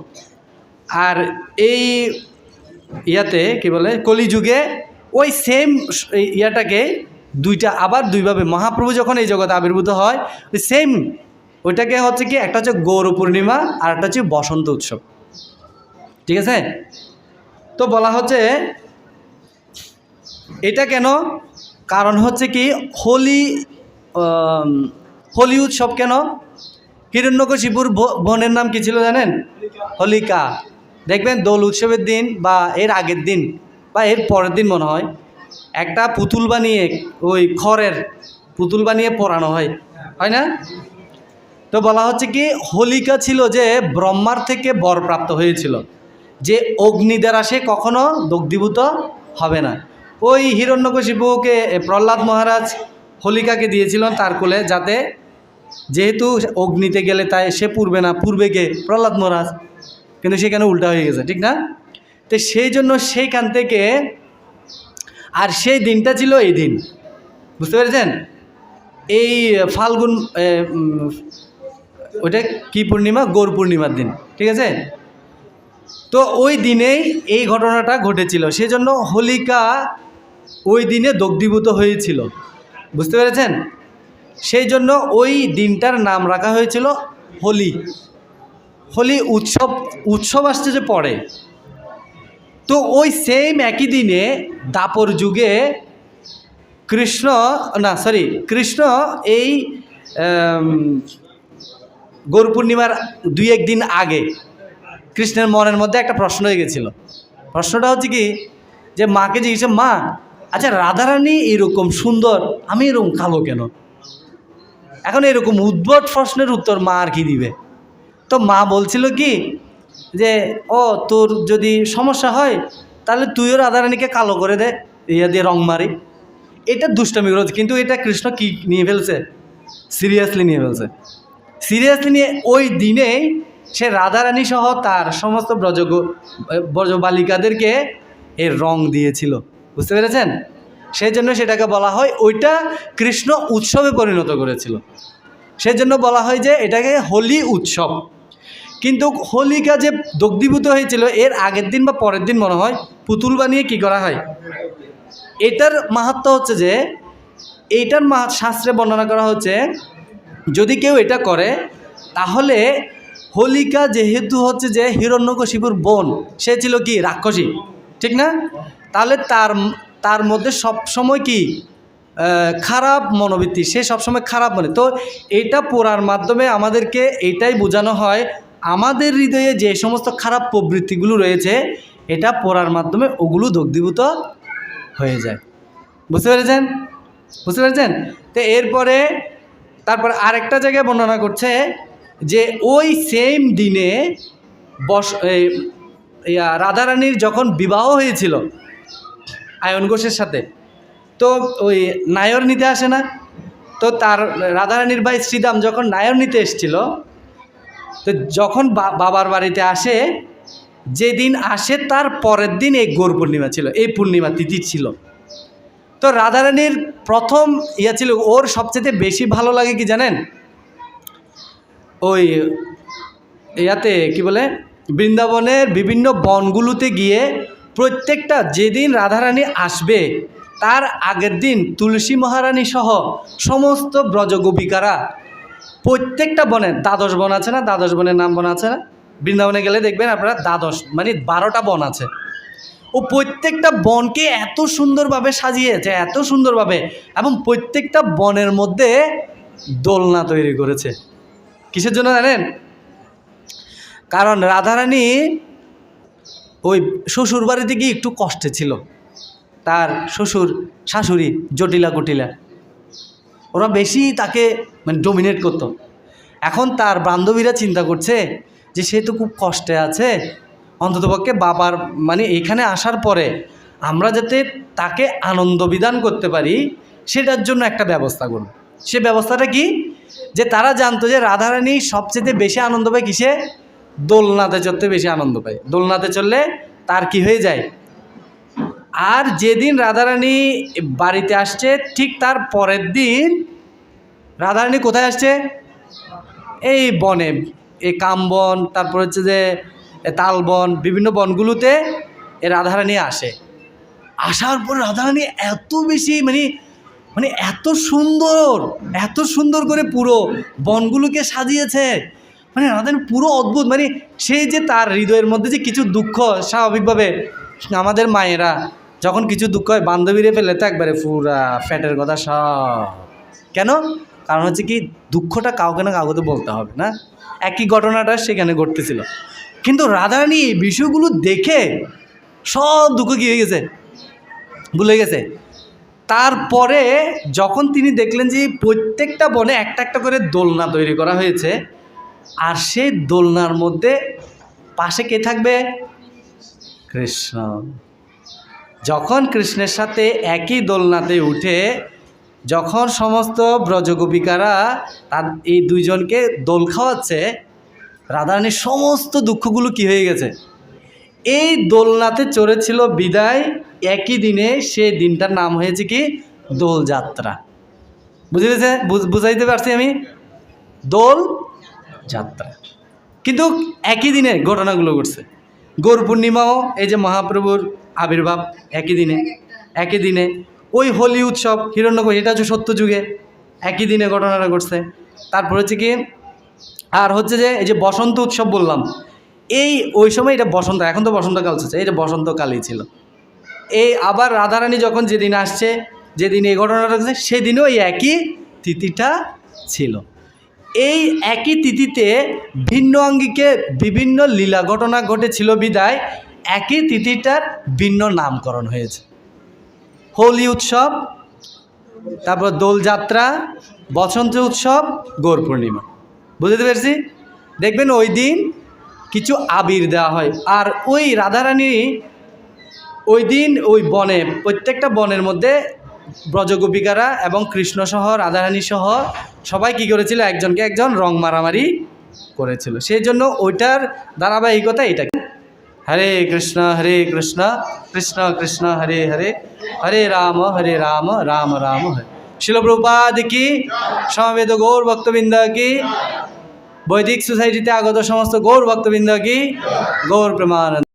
আর এই ইয়াতে কি বলে কলিযুগে ওই সেম ইয়াটাকে আবার দুইভাবে মহাপ্রভু যখন এই জগতে আবির্ভূত হয় ওই সেম ওইটাকে হচ্ছে কি একটা হচ্ছে গৌর পূর্ণিমা আর একটা হচ্ছে বসন্ত উৎসব। ঠিক আছে? তো বলা হচ্ছে এটা কেন? কারণ হচ্ছে কি হোলি উৎসব কেন? হিরণ্যকশিপুর বোনের নাম কি ছিল জানেন? হোলিকা। দেখবেন দোল উৎসবের দিন বা এর আগের দিন বা এর পরের দিন মনে হয় একটা পুতুল বানিয়ে, ওই খড়ের পুতুল বানিয়ে পোড়ানো হয়, হয় না? তো বলা হচ্ছে কি হোলিকা ছিল যে ব্রহ্মার থেকে বর প্রাপ্ত হয়েছিল যে অগ্নি দ্বারা সে কখনো দগ্ধীভূত হবে না। ওই হিরণ্যকশিপুকে প্রহ্লাদ মহারাজ হোলিকাকে দিয়েছিলেন তার কোলে, যাতে যেহেতু অগ্নিতে গেলে তাই সে পুড়বে না, পূর্বে গে প্রহ্লাদ মহারাজ, কিন্তু সেখানে উল্টা হয়ে গেছে, ঠিক না? তো সেই জন্য সেইখান থেকে, আর সেই দিনটা ছিল এই দিন, বুঝতে পেরেছেন? এই ফাল্গুন, ওইটা কি পূর্ণিমা? গৌর পূর্ণিমার দিন, ঠিক আছে? তো ওই দিনেই এই ঘটনাটা ঘটেছিল, সেজন্য হোলিকা ওই দিনে দগ্ধীভূত হয়েছিল, বুঝতে পেরেছেন? সেই জন্য ওই দিনটার নাম রাখা হয়েছিল হোলি উৎসব আসছে যে পরে। তো ওই সেম একই দিনে দাপর যুগে কৃষ্ণ এই গৌর পূর্ণিমার 2-1 দিন আগে কৃষ্ণের মনের মধ্যে একটা প্রশ্ন হয়ে গেছিল। প্রশ্নটা হচ্ছে কি যে মাকে জিজ্ঞেস, মা আচ্ছা রাধারানী এরকম সুন্দর, আমি এরকম কালো কেন? এখন এরকম উদ্ভট প্রশ্নের উত্তর মা আর কি দিবে? তো মা বলছিল কি যে তোর যদি সমস্যা হয় তাহলে তুইও রাধারানীকে কালো করে দে, ইয়া দিয়ে রং মারি। এটা দুষ্টামি করেছে, কিন্তু এটা কৃষ্ণ কি নিয়ে ফেলছে? সিরিয়াসলি নিয়ে ফেলছে। সিরিয়াসলি নিয়ে ওই দিনেই সে রাধারানী সহ তার সমস্ত ব্রজবালিকাদেরকে এর রং দিয়েছিল, বুঝতে পেরেছেন? সেই জন্য সেটাকে বলা হয়, ওইটা কৃষ্ণ উৎসবে পরিণত করেছিল, সেজন্য বলা হয় যে এটাকে হোলি উৎসব। কিন্তু হোলিকা যে দগ্ধীভূত হয়েছিল এর আগের দিন বা পরের দিন মনে হয় পুতুল বানিয়ে কি করা হয়। এটার মাহাত্ম্য হচ্ছে যে এইটার শাস্ত্রে বর্ণনা করা হচ্ছে যদি কেউ এটা করে তাহলে হোলিকা যেহেতু হচ্ছে যে হিরণ্যকশিপুর বোন, সে ছিল কি রাক্ষসী, ঠিক না? তাহলে তার মধ্যে সবসময় কি খারাপ মনোবৃত্তি, সে সবসময় খারাপ মনে। তো এইটা পড়ার মাধ্যমে আমাদেরকে এইটাই বোঝানো হয় আমাদের হৃদয়ে যে সমস্ত খারাপ প্রবৃত্তিগুলো রয়েছে এটা পড়ার মাধ্যমে ওগুলো দগ্ধীভূত হয়ে যায়। বুঝতে পেরেছেন? তো তারপর আরেকটা জায়গায় বর্ণনা করছে যে ওই সেম দিনে রাধারানীর যখন বিবাহ হয়েছিল আয়ন ঘোষের সাথে, তো ওই নায়র নিতে আসে না, তো তার রাধারানীর ভাই শ্রীদাম যখন নায়র নিতে এসেছিল, তো যখন বাবার বাড়িতে আসে, যেদিন আসে তার পরের দিন এই গৌর পূর্ণিমা ছিল, এই পূর্ণিমা তিথি ছিল। তো রাধারানীর প্রথম ছিল, ওর সবচেয়ে বেশি ভালো লাগে কি জানেন, ওই কি বলে, বৃন্দাবনের বিভিন্ন বনগুলোতে গিয়ে প্রত্যেকটা যেদিন রাধারানী আসবে তার আগের দিন তুলসী মহারানী সহ সমস্ত ব্রজগোপিকারা প্রত্যেকটা বনের, দ্বাদশ বন আছে না, দ্বাদশ বনের নাম বন আছে না, বৃন্দাবনে গেলে দেখবেন আপনারা দ্বাদশ মানে 12টা বন আছে, ও প্রত্যেকটা বনকে এত সুন্দরভাবে সাজিয়েছে, এত সুন্দরভাবে, এবং প্রত্যেকটা বনের মধ্যে দোলনা তৈরি করেছে। কিসের জন্য জানেন? কারণ রাধারানী ওই শ্বশুর বাড়িতে গিয়ে একটু কষ্টে ছিল, তার শ্বশুর শাশুড়ি জটিলা কুটিলা, ওরা বেশি তাকে মানে ডোমিনেট করতো। এখন তার বান্ধবীরা চিন্তা করছে যে সে তো খুব কষ্টে আছে, অন্ততপক্ষে বাবার মানে এখানে আসার পরে আমরা যাতে তাকে আনন্দ বিধান করতে পারি সেটার জন্য একটা ব্যবস্থা করব। সে ব্যবস্থাটা কি, যে তারা জানতো যে রাধারানী সবচেয়ে বেশি আনন্দ পায় কিসে, দোলনাতে চড়তে বেশি আনন্দ পায়। দোলনাতে চললে তার কি হয়ে যায়, আর যেদিন রাধারানী বাড়িতে আসছে ঠিক তার পরের দিন রাধারানী কোথায় আসছে, এই বনে, এই কামবন, তারপর হচ্ছে যে তালবন, বিভিন্ন বনগুলোতে এ রাধারানী আসে। আসার পর রাধারানী এত বেশি মানে এত সুন্দর করে পুরো বনগুলোকে সাজিয়েছে, মানে রাধারানী পুরো অদ্ভুত, মানে সেই যে তার হৃদয়ের মধ্যে যে কিছু দুঃখ, স্বাভাবিকভাবে আমাদের মায়েরা যখন কিছু দুঃখ হয় বান্ধবীরে ফেলে তো একবারে পুরা ফ্যাটের কথা সব, কেন? কারণ হচ্ছে কি, দুঃখটা কাউকে না কাউকে তো বলতে হবে না। একই ঘটনাটা সেখানে ঘটতেছিল, কিন্তু রাধারানী এই বিষয়গুলো দেখে সব দুঃখ কি হয়ে গেছে, ভুলে গেছে। তারপরে যখন তিনি দেখলেন যে প্রত্যেকটা বনে একটা একটা করে দোলনা তৈরি করা হয়েছে, আর সেই দোলনার মধ্যে পাশে কে থাকবে, কৃষ্ণ। যখন কৃষ্ণের সাথে একই দোলনাতে উঠে যখন সমস্ত ব্রজগোপিকারা তার এই দুইজনকে দোল খাওয়াচ্ছে, রাধারানীর সমস্ত দুঃখগুলো কি হয়ে গেছে, এই দোলনাতে চড়েছিল বিদায় একই দিনে, সেই দিনটার নাম হয়েছে কি, দোলযাত্রা। বুঝেছে, বুঝাইতে পারছি আমি, দোল যাত্রা। কিন্তু একই দিনে ঘটনাগুলো ঘটছে। গৌর পূর্ণিমাও এই যে মহাপ্রভুর আবির্ভাব একই দিনে, ওই হোলি উৎসব হিরণ্যকশিপু, এটা হচ্ছে সত্যযুগে, একই দিনে ঘটনাটা ঘটছে। তারপর হচ্ছে কি, আর হচ্ছে যে এই যে বসন্ত উৎসব বললাম, ওই সময় এটা বসন্ত, এখন তো বসন্তকাল চলছে, এটা বসন্তকালই ছিল। এই আবার রাধারানী যখন যেদিন আসছে, যেদিন এই ঘটনাটা ঘটছে, সেদিনও এই একই তিথিটা ছিল। এই একই তিথিতে ভিন্ন আঙ্গিকে বিভিন্ন লীলা ঘটনা ঘটেছিল বিদায় একই তিথিটার ভিন্ন নামকরণ হয়েছে। হোলি উৎসব, তারপর দোলযাত্রা, বসন্ত উৎসব, গৌর পূর্ণিমা। বুঝতে পেরেছি? দেখবেন ওই দিন কিছু আবির দেওয়া হয়, আর ওই রাধারানী ওই দিন ওই বনে, প্রত্যেকটা বনের মধ্যে ব্রজগোপিকারা এবং কৃষ্ণসহ রাধারানী সহ সবাই কি করেছিল, একজনকে একজন রং মারামারি করেছিল। সেই জন্য ওইটার ধারাবাহিকতা এটা। হরে কৃষ্ণ কৃষ্ণ কৃষ্ণ হরে হরে, হরে রাম রাম রাম হরে। শিল প্রভুপাদ কি, সমবেত গৌর ভক্তবৃন্দ কি, বৈদিক সোসাইটিতে আগত সমস্ত গৌর ভক্তবৃন্দ কি, গৌর প্রেমানন্দ।